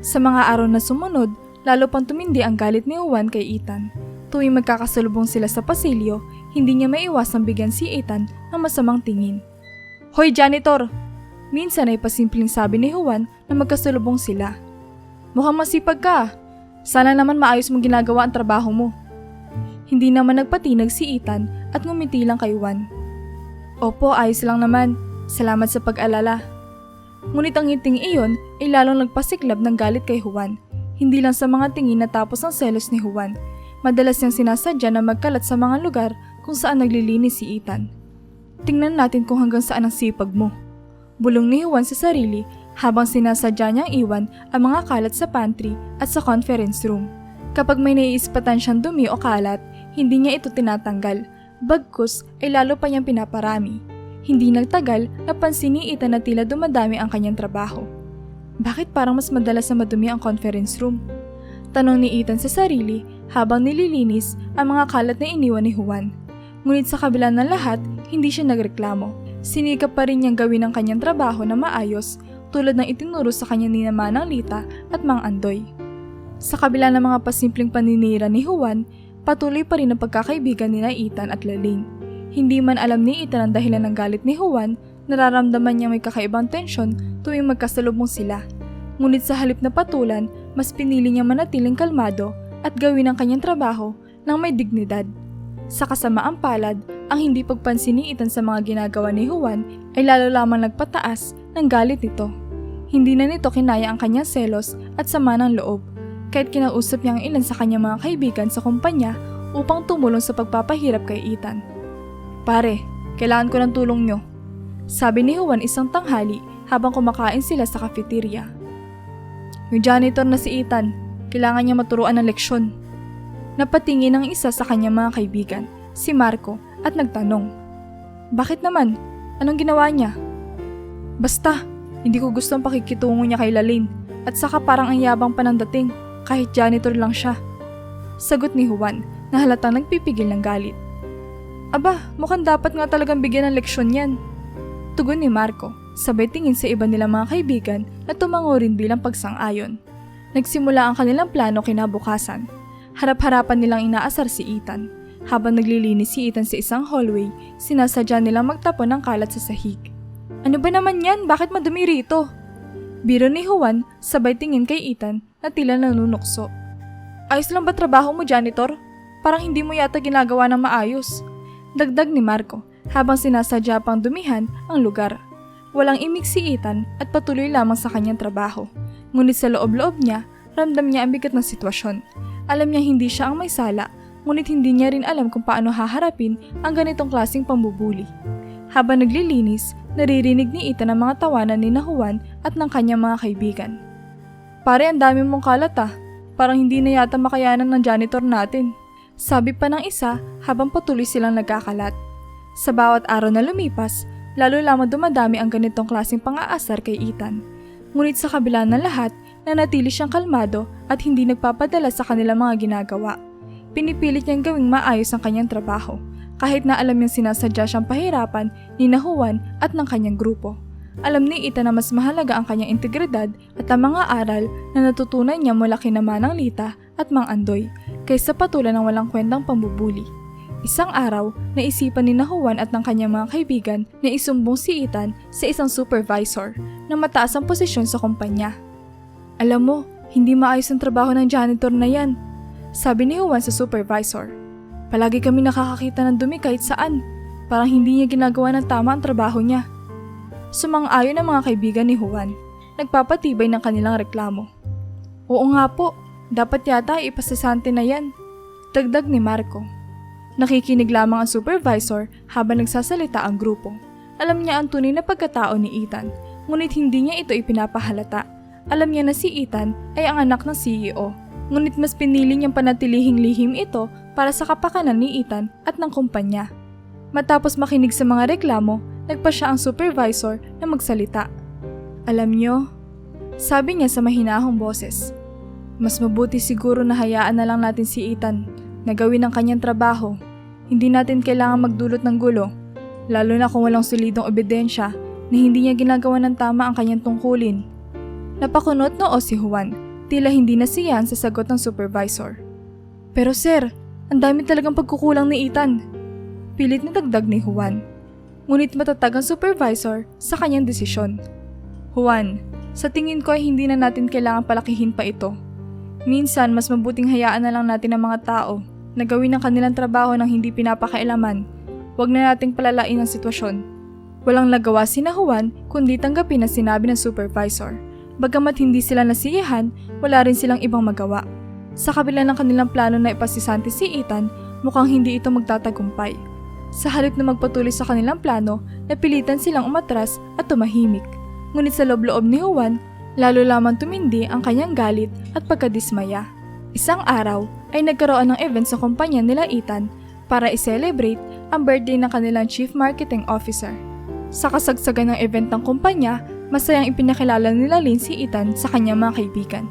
Sa mga araw na sumunod, lalo pang tumindi ang galit ni Juan kay Ethan. Tuwing magkakasalubong sila sa pasilyo, hindi niya maiwasang bigyan si Ethan ng masamang tingin. "Hoy, janitor!" Minsan ay pasimpleng sabi ni Juan na magkasalubong sila. "Mukhang masipag ka. Sana naman maayos mong ginagawa ang trabaho mo." Hindi naman nagpatinag si Ethan at ngumiti lang kay Juan. "Opo, ayos lang naman. Salamat sa pag-alala. Ngunit ang ngiting iyon ay lalong nagpasiklab ng galit kay Juan. Hindi lang sa mga tingin natapos ang selos ni Juan. Madalas niyang sinasadya na magkalat sa mga lugar kung saan naglilinis si Ethan. Tingnan natin kung hanggang saan ang sipag mo. Bulong ni Juan sa sarili habang sinasadya niyang iwan ang mga kalat sa pantry at sa conference room. Kapag may naiispatan siyang dumi o kalat, hindi niya ito tinatanggal. Bagkus ay lalo pa niyang pinaparami. Hindi nagtagal, napansin ni Ethan na tila dumadami ang kanyang trabaho. Bakit parang mas madalas na madumi ang conference room? Tanong ni Ethan sa sarili habang nililinis ang mga kalat na iniwan ni Juan. Ngunit sa kabila ng lahat, hindi siya nagreklamo. Sinikap pa rin niyang gawin ang kanyang trabaho na maayos tulad ng itinuro sa kanya ni Manang Lita at Mang Andoy. Sa kabila ng mga pasimpleng paninira ni Juan, patuloy pa rin ang pagkakaibigan nina Ethan at Lalaine. Hindi man alam ni Ethan ang dahilan ng galit ni Juan, nararamdaman niya may kakaibang tensyon tuwing magkasalubong sila. Ngunit sa halip na patulan, mas pinili niya manatiling kalmado at gawin ang kanyang trabaho ng may dignidad. Sa kasamaang palad, ang hindi pagpansin ni Ethan sa mga ginagawa ni Juan ay lalo lamang nagpataas ng galit nito. Hindi na nito kinaya ang kanyang selos at sama ng loob, kahit kinausap niya ang ilan sa kanyang mga kaibigan sa kumpanya upang tumulong sa pagpapahirap kay Ethan. Pare, kailangan ko ng tulong nyo, sabi ni Juan isang tanghali habang kumakain sila sa cafeteria. Yung janitor na si Ethan, kailangan niya maturuan ng leksyon. Napatingin ang isa sa kanyang mga kaibigan, si Marco, at nagtanong. Bakit naman? Anong ginawa niya? Basta, hindi ko gusto ang pakikitungo niya kay Lalaine at saka parang ang yabang pa ng dating kahit janitor lang siya. Sagot ni Juan na halatang nagpipigil ng galit. Aba, mukhang dapat nga talagang bigyan ng leksyon yan. Tugon ni Marco, sabay tingin sa iba nilang mga kaibigan na tumango rin bilang pagsang-ayon. Nagsimula ang kanilang plano kinabukasan. Harap-harapan nilang inaasar si Ethan. Habang naglilinis si Ethan sa isang hallway, sinasadya nilang magtapon ng kalat sa sahig. Ano ba naman yan? Bakit madumi rito? Biro ni Juan, sabay tingin kay Ethan na tila nanunukso. Ayos lang ba trabaho mo, janitor? Parang hindi mo yata ginagawa ng maayos. Dagdag ni Marco, habang sinasadya pang dumihan ang lugar. Walang imik si Ethan at patuloy lamang sa kanyang trabaho. Ngunit sa loob-loob niya, ramdam niya ang bigat ng sitwasyon. Alam niya hindi siya ang may sala, ngunit hindi niya rin alam kung paano haharapin ang ganitong klaseng pambubuli. Habang naglilinis, naririnig ni Ethan ang mga tawanan ni Juan at ng kanyang mga kaibigan. Pare, ang dami mong kalat ah. Parang hindi na yata makayanan ng janitor natin. Sabi pa ng isa habang patuloy silang nagkakalat. Sa bawat araw na lumipas, lalo lamang dumadami ang ganitong klaseng pang-aasar kay Ethan. Ngunit sa kabila ng lahat, nanatili siyang kalmado at hindi nagpapadala sa kanilang mga ginagawa. Pinipilit niyang gawing maayos ang kanyang trabaho, kahit na alam niyang sinasadya siyang pahirapan ni Juan at ng kanyang grupo. Alam ni Ethan na mas mahalaga ang kanyang integridad at ang mga aral na natutunan niya mula kina Manang Lita at Mang Andoy, kaysa patulan ng walang kwentang pambubuli. Isang araw, naisipan ni Juan at ng kanyang mga kaibigan na isumbong si Ethan sa isang supervisor na mataas ang posisyon sa kumpanya. Alam mo, hindi maayos ang trabaho ng janitor na yan, sabi ni Juan sa supervisor. Palagi kami nakakakita ng dumi kahit saan, parang hindi niya ginagawa ng tama ang trabaho niya. Sumang-ayon ang mga kaibigan ni Juan, nagpapatibay ng kanilang reklamo. Oo nga po, dapat yata ipasasante na yan, dagdag ni Marco. Nakikinig lamang ang supervisor habang nagsasalita ang grupo. Alam niya ang tunay na pagkatao ni Ethan, ngunit hindi niya ito ipinapahalata. Alam niya na si Ethan ay ang anak ng CEO, ngunit mas pinili niyang panatilihing lihim ito para sa kapakanan ni Ethan at ng kumpanya. Matapos makinig sa mga reklamo, nagpa siya ang supervisor na magsalita. Alam niyo, sabi niya sa mahinahong boses, mas mabuti siguro na hayaan na lang natin si Ethan na gawin ang kanyang trabaho. Hindi natin kailangan magdulot ng gulo, lalo na kung walang solidong ebidensya na hindi niya ginagawa ng tama ang kanyang tungkulin. Napakunot noo si Juan, tila hindi nasiyahan sa sagot ng supervisor. Pero sir, ang dami talagang pagkukulang ni Ethan, pilit na dagdag ni Juan. Ngunit matatag ang supervisor sa kanyang desisyon. Juan, sa tingin ko ay hindi na natin kailangan palakihin pa ito. Minsan, mas mabuting hayaan na lang natin ang mga tao na gawin ang kanilang trabaho ng hindi pinapakailaman. Huwag na nating palalain ang sitwasyon. Walang nagawa sina Juan kundi tanggapin ang sinabi ng supervisor. Bagamat hindi sila nasiyahan, wala rin silang ibang magawa. Sa kabila ng kanilang plano na ipasisante si Ethan, mukhang hindi ito magtatagumpay. Sa halip na magpatuloy sa kanilang plano, napilitan silang umatras at tumahimik. Ngunit sa loob-loob ni Juan, lalo lamang tumindi ang kanyang galit at pagkadismaya. Isang araw ay nagkaroon ng event sa kumpanya nila Ethan para i-celebrate ang birthday ng kanilang Chief Marketing Officer. Sa kasagsagan ng event ng kumpanya, masayang ipinakilala nila Lynn si Ethan sa kanyang mga kaibigan.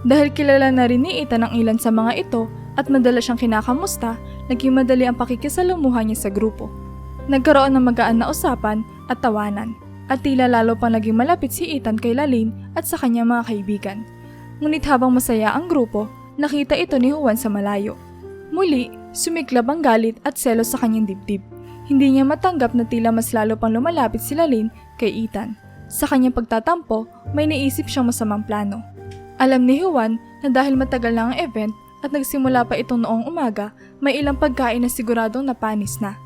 Dahil kilala na rin ni Ethan ang ilan sa mga ito at madalas siyang kinakamusta, naging madali ang pakikisalamuha niya sa grupo. Nagkaroon ng magaan na usapan at tawanan, at tila lalo pang naging malapit si Ethan kay Lynn at sa kanyang mga kaibigan. Ngunit habang masaya ang grupo, nakita ito ni Juan sa malayo. Muli, sumiklab ang galit at selos sa kanyang dibdib. Hindi niya matanggap na tila mas lalo pang lumalapit si Lynn kay Ethan. Sa kanyang pagtatampo, may naisip siyang masamang plano. Alam ni Juan na dahil matagal na ang event at nagsimula pa itong noong umaga, may ilang pagkain na siguradong napanis na.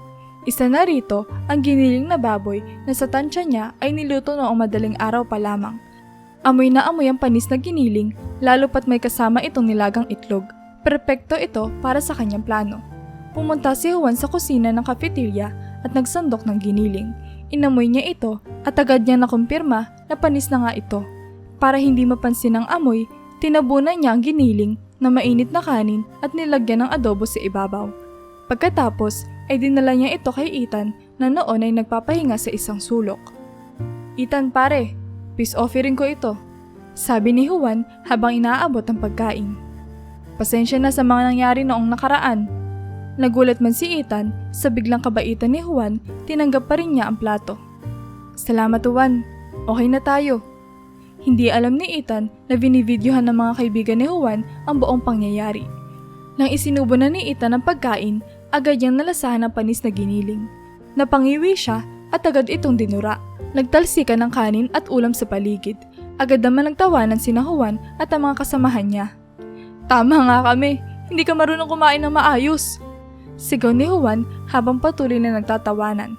Isa na rito ang giniling na baboy na sa tansya niya ay niluto noong madaling araw pa lamang. Amoy na amoy ang panis na giniling, lalo pat may kasama itong nilagang itlog. Perpekto ito para sa kanyang plano. Pumunta si Juan sa kusina ng cafeteria at nagsandok ng giniling. Inamoy niya ito at agad niya nakumpirma na panis na nga ito. Para hindi mapansin ang amoy, tinabunan niya ang giniling na mainit na kanin at nilagyan ng adobo sa ibabaw. Pagkatapos ay dinala niya ito kay Ethan na noon ay nagpapahinga sa isang sulok. "Ethan pare, peace offering ko ito," sabi ni Juan habang inaabot ang pagkain. "Pasensya na sa mga nangyari noong nakaraan." Nagulat man si Ethan sa biglang kabaitan ni Juan, tinanggap pa rin niya ang plato. "Salamat Juan, okay na tayo." Hindi alam ni Ethan na binivideohan ng mga kaibigan ni Juan ang buong pangyayari. Nang isinubo na ni Ethan ang pagkain, agad niyang nalasahan ang panis na giniling. Napangiwi siya at agad itong dinura. Nagtalsikan ng kanin at ulam sa paligid. Agad naman nagtawanan sina Juan at ang mga kasamahan niya. "Tama nga kami, hindi ka marunong kumain ng maayos," sigaw ni Juan habang patuloy na nagtatawanan.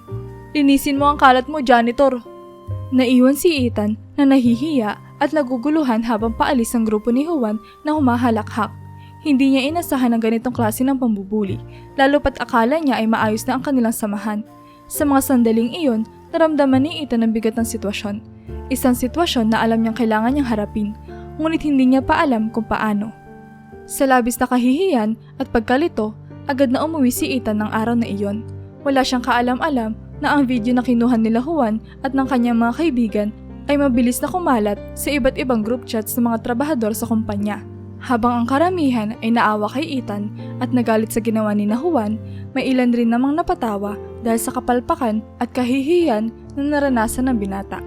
"Linisin mo ang kalat mo, janitor." Naiwan si Ethan na nahihiya at naguguluhan habang paalis ang grupo ni Juan na humahalakhak. Hindi niya inasahan ang ganitong klase ng pambubuli, lalo pat akala niya ay maayos na ang kanilang samahan. Sa mga sandaling iyon, naramdaman ni Ethan ang bigat ng sitwasyon. Isang sitwasyon na alam niyang kailangan niyang harapin, ngunit hindi niya pa alam kung paano. Sa labis na kahihiyan at pagkalito, agad na umuwi si Ethan ng araw na iyon. Wala siyang kaalam-alam na ang video na kinuha nila Juan at ng kanyang mga kaibigan ay mabilis na kumalat sa iba't ibang group chats ng mga trabahador sa kumpanya. Habang ang karamihan ay naawa kay Ethan at nagalit sa ginawa ni Juan, may ilan rin namang napatawa dahil sa kapalpakan at kahihiyan na naranasan ng binata.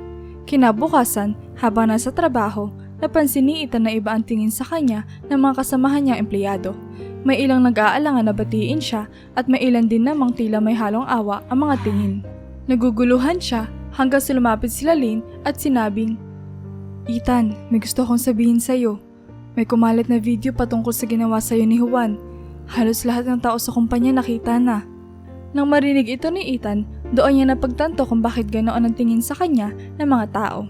Kinabukasan, habang nasa trabaho, napansin ni Ethan na iba ang tingin sa kanya ng mga kasamahan niyang empleyado. May ilang nag-aalangan na batiin siya at may ilan din namang tila may halong awa ang mga tingin. Naguguluhan siya hanggang sa lumapit sila Lynn at sinabing, "Ethan, may gusto kong sabihin sa'yo. May kumalat na video patungkol sa ginawa sa'yo ni Juan. Halos lahat ng tao sa kumpanya nakita na." Nang marinig ito ni Ethan, doon niya napagtanto kung bakit ganoon ang tingin sa kanya ng mga tao.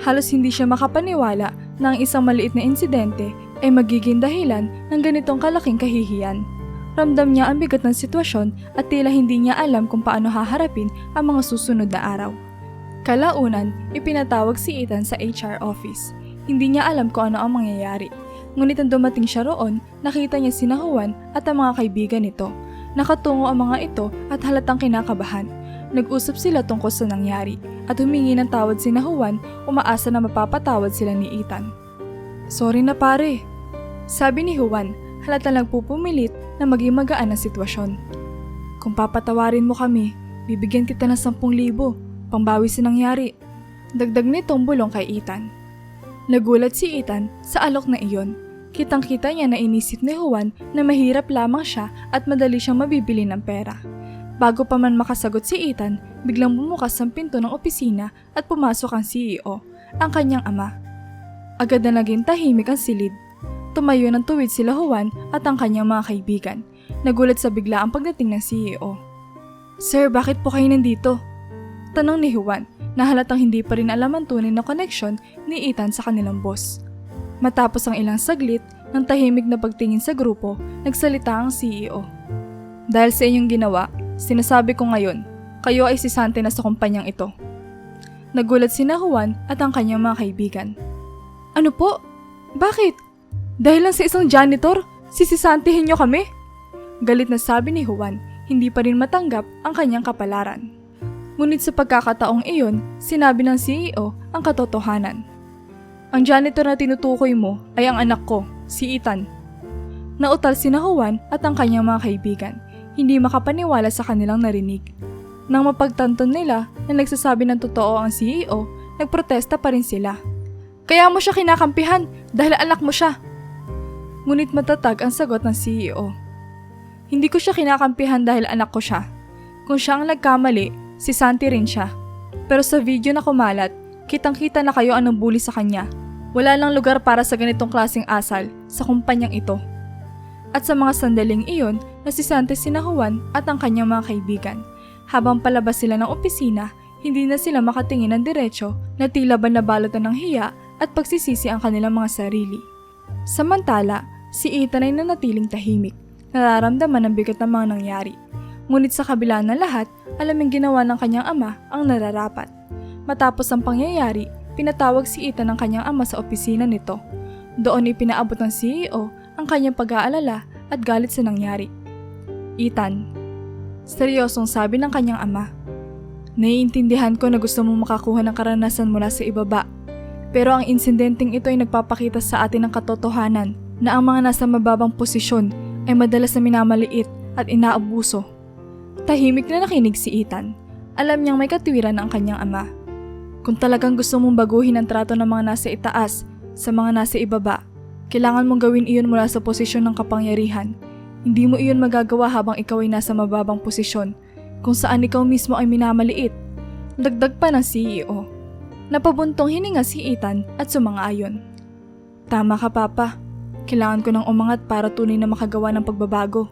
Halos hindi siya makapaniwala na ang isang maliit na insidente ay magiging dahilan ng ganitong kalaking kahihiyan. Ramdam niya ang bigat ng sitwasyon at tila hindi niya alam kung paano haharapin ang mga susunod na araw. Kalaunan, ipinatawag si Ethan sa HR office. Hindi niya alam kung ano ang mangyayari. Ngunit nang dumating siya roon, nakita niya sina Juan at ang mga kaibigan nito. Nakatungo ang mga ito at halatang kinakabahan. Nag-usap sila tungkol sa nangyari at humingi ng tawad sina Juan, umaasa na mapapatawad sila ni Ethan. "Sorry na pare," sabi ni Juan, halata nagpupumilit na maging magaan ang sitwasyon. "Kung papatawarin mo kami, bibigyan kita ng 10,000, pangbawi sa nangyari." Dagdag nitong bulong kay Ethan. Nagulat si Ethan sa alok na iyon. Kitang-kita niya na inisip ni Juan na mahirap lamang siya at madali siyang mabibili ng pera. Bago pa man makasagot si Ethan, biglang bumukas ang pinto ng opisina at pumasok ang CEO, ang kanyang ama. Agad na naging tahimik ang silid. Tumayo ng tuwid sila Juan at ang kanyang mga kaibigan. Nagulat sa bigla ang pagdating ng CEO. "Sir, bakit po kayo nandito?" Tanong ni Juan na halatang hindi pa rin alam ang tunay na koneksyon ni Ethan sa kanilang boss. Matapos ang ilang saglit ng tahimik na pagtingin sa grupo, nagsalita ang CEO. Dahil sa inyong ginawa, sinasabi ko ngayon, kayo ay sisante na sa kumpanyang ito. Nagulat sina Juan at ang kanyang mga kaibigan. Ano po? Bakit? Dahil lang sa isang janitor, sisisantihin niyo kami? Galit na sabi ni Juan, hindi pa rin matanggap ang kanyang kapalaran. Ngunit sa pagkakataong iyon, sinabi ng CEO ang katotohanan. Ang janitor na tinutukoy mo ay ang anak ko, si Ethan. Nautal sina Juan at ang kanyang mga kaibigan, hindi makapaniwala sa kanilang narinig. Nang mapagtanto nila na nagsasabi ng totoo ang CEO, nagprotesta pa rin sila. Kaya mo siya kinakampihan dahil anak mo siya. Ngunit matatag ang sagot ng CEO. Hindi ko siya kinakampihan dahil anak ko siya. Kung siya ang nagkamali, si Santi rin siya. Pero sa video na kumalat, kitang-kita na kayo anong bully sa kanya. Wala lang lugar para sa ganitong klaseng asal sa kumpanyang ito. At sa mga sandaling iyon, nasisante sina Juan at ang kanyang mga kaibigan. Habang palabas sila ng opisina, hindi na sila makatingin ng diretsyo na tila ba nabalatan ng hiya at pagsisisi ang kanilang mga sarili. Samantala, si Ethan ay nanatiling tahimik, nararamdaman ang bigat ng mga nangyari. Ngunit sa kabila ng lahat, alaming ginawa ng kanyang ama ang nararapat. Matapos ang pangyayari, pinatawag si Ethan ng kanyang ama sa opisina nito. Doon ipinaabot ng CEO ang kanyang pag-aalala at galit sa nangyari. Ethan, seryosong sabi ng kanyang ama. Naiintindihan ko na gusto mong makakuha ng karanasan mula sa ibaba. Pero ang insidenteng ito ay nagpapakita sa atin ng katotohanan na ang mga nasa mababang posisyon ay madalas na minamaliit at inaabuso. Tahimik na nakinig si Ethan. Alam niyang may katwiran ang kanyang ama. Kung talagang gusto mong baguhin ang trato ng mga nasa itaas sa mga nasa ibaba, kailangan mong gawin iyon mula sa posisyon ng kapangyarihan. Hindi mo iyon magagawa habang ikaw ay nasa mababang posisyon, kung saan ikaw mismo ay minamaliit. Dagdag pa ng CEO. Napabuntong hininga si Ethan at sumang-ayon. Tama ka, Papa. Kailangan ko nang umangat para tunay na makagawa ng pagbabago.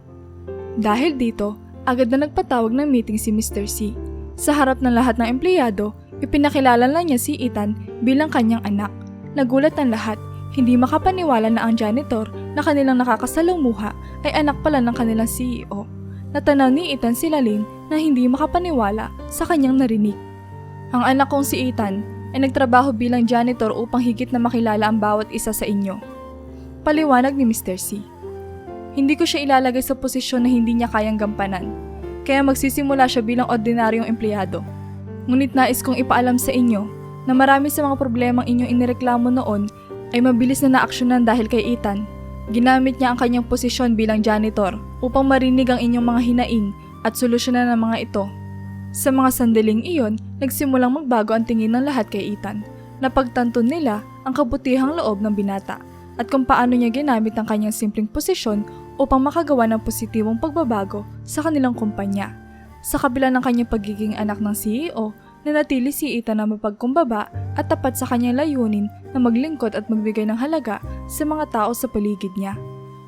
Dahil dito, agad na nagpatawag ng meeting si Mr. C. Sa harap ng lahat ng empleyado, ipinakilala na niya si Ethan bilang kanyang anak. Nagulat ang lahat, hindi makapaniwala na ang janitor na kanilang nakakasalumuha ay anak pala ng kanilang CEO. Natanaw ni Ethan si Lalene na hindi makapaniwala sa kanyang narinig. Ang anak kong si Ethan ay nagtrabaho bilang janitor upang higit na makilala ang bawat isa sa inyo. Paliwanag ni Mr. C. Hindi ko siya ilalagay sa posisyon na hindi niya kayang gampanan, kaya magsisimula siya bilang ordinaryong empleyado. Ngunit nais kong ipaalam sa inyo na marami sa mga problemang inyong inireklamo noon ay mabilis na naaksyonan dahil kay Ethan. Ginamit niya ang kanyang posisyon bilang janitor upang marinig ang inyong mga hinaing at solusyonan ang mga ito. Sa mga sandaling iyon, nagsimulang magbago ang tingin ng lahat kay Ethan. Napagtanto nila ang kabutihang loob ng binata at kung paano niya ginamit ang kanyang simpleng posisyon upang makagawa ng positibong pagbabago sa kanilang kumpanya. Sa kabila ng kanyang pagiging anak ng CEO, nanatili si Ethan na mapagkumbaba at tapat sa kanyang layunin na maglingkod at magbigay ng halaga sa mga tao sa paligid niya.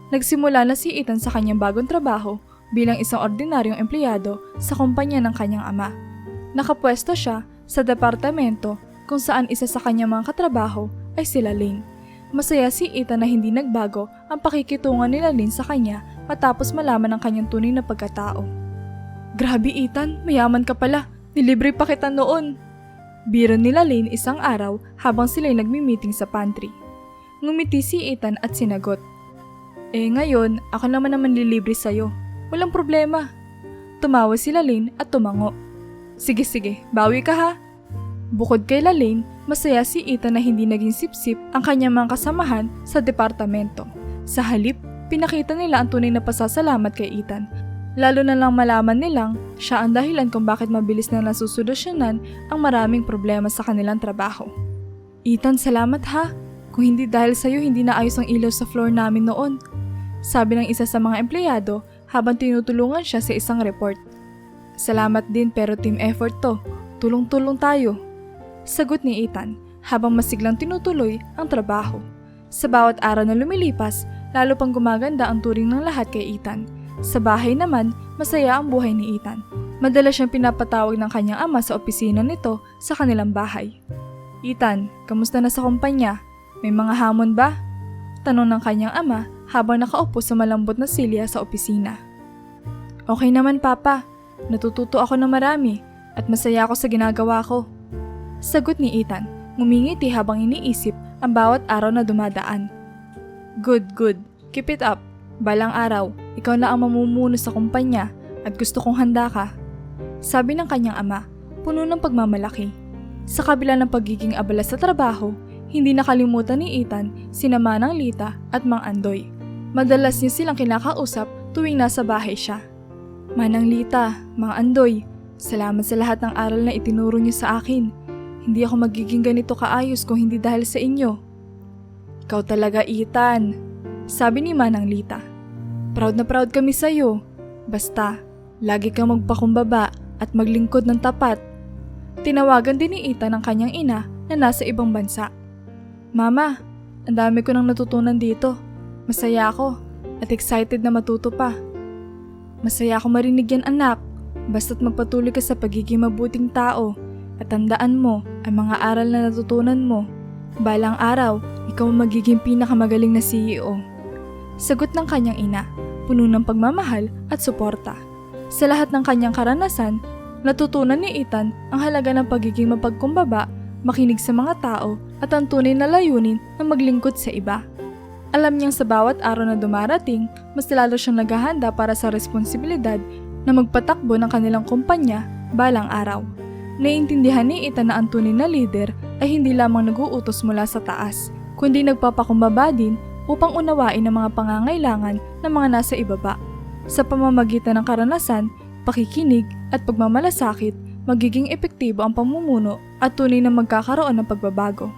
Nagsimula na si Ethan sa kanyang bagong trabaho bilang isang ordinaryong empleyado sa kumpanya ng kanyang ama. Nakapwesto siya sa departamento kung saan isa sa kanyang mga katrabaho ay si Lalene. Masaya si Ethan na hindi nagbago ang pakikitungan ni Lalene sa kanya matapos malaman ang kanyang tunay na pagkatao. Grabe Ethan, mayaman ka pala. Nilibre pa kita noon. Biro ni Lalene isang araw habang sila'y nagmi-meeting sa pantry. Ngumiti si Ethan at sinagot. Ngayon, ako naman lilibre sa'yo. Walang problema. Tumawa si Lalene at tumango. Sige, bawi ka ha. Bukod kay Lalene, masaya si Ethan na hindi naging sipsip ang kanyang mga kasamahan sa departamento. Sa halip, pinakita nila ang tunay na pasasalamat kay Ethan. Lalo na lang malaman nilang siya ang dahilan kung bakit mabilis na nasusolusyonan ang maraming problema sa kanilang trabaho. Ethan, salamat ha. Kung hindi dahil sa'yo, hindi na ayos ang ilaw sa floor namin noon. Sabi ng isa sa mga empleyado habang tinutulungan siya sa isang report. Salamat din pero team effort to. Tulong-tulong tayo. Sagot ni Ethan habang masiglang tinutuloy ang trabaho. Sa bawat araw na lumilipas, lalo pang gumaganda ang turing ng lahat kay Ethan. Sa bahay naman, masaya ang buhay ni Ethan. Madalas siyang pinapatawag ng kanyang ama sa opisina nito sa kanilang bahay. Ethan, kamusta na sa kumpanya? May mga hamon ba? Tanong ng kanyang ama habang nakaupo sa malambot na silya sa opisina. Okay naman papa, natututo ako ng marami at masaya ako sa ginagawa ko. Sagot ni Ethan, ngumingiti habang iniisip ang bawat araw na dumadaan. Good. Keep it up. Balang araw, ikaw na ang mamumuno sa kumpanya at gusto kong handa ka. Sabi ng kanyang ama, puno ng pagmamalaki. Sa kabila ng pagiging abala sa trabaho, hindi nakalimutan ni Ethan sina Manang Lita at Mang Andoy. Madalas niya silang kinakausap tuwing nasa bahay siya. Manang Lita, Mang Andoy, salamat sa lahat ng aral na itinuro niyo sa akin. Hindi ako magiging ganito kaayos kung hindi dahil sa inyo. Ikaw talaga, Ethan, sabi ni Manang Lita. Proud na proud kami sa'yo. Basta, lagi kang magpakumbaba at maglingkod ng tapat. Tinawagan din ni Ethan ang kanyang ina na nasa ibang bansa. Mama, ang dami ko nang natutunan dito. Masaya ako at excited na matuto pa. Masaya ako marinig yan, anak. Basta't magpatuloy ka sa pagiging mabuting tao at tandaan mo ang mga aral na natutunan mo. Balang araw, ikaw ang magiging pinakamagaling na CEO. Sagot ng kanyang ina, puno ng pagmamahal at suporta. Sa lahat ng kanyang karanasan, natutunan ni Ethan ang halaga ng pagiging mapagkumbaba, makinig sa mga tao at ang tunay na layunin na maglingkod sa iba. Alam niyang sa bawat araw na dumarating, mas lalo siyang naghahanda para sa responsibilidad na magpatakbo ng kanilang kumpanya balang araw. Naiintindihan ni Ethan na ang tunay na leader ay hindi lamang nag-uutos mula sa taas, kundi nagpapakumbaba din upang unawain ang mga pangangailangan ng mga nasa ibaba. Sa pamamagitan ng karanasan, pakikinig at pagmamalasakit, magiging epektibo ang pamumuno at tunay na magkakaroon ng pagbabago.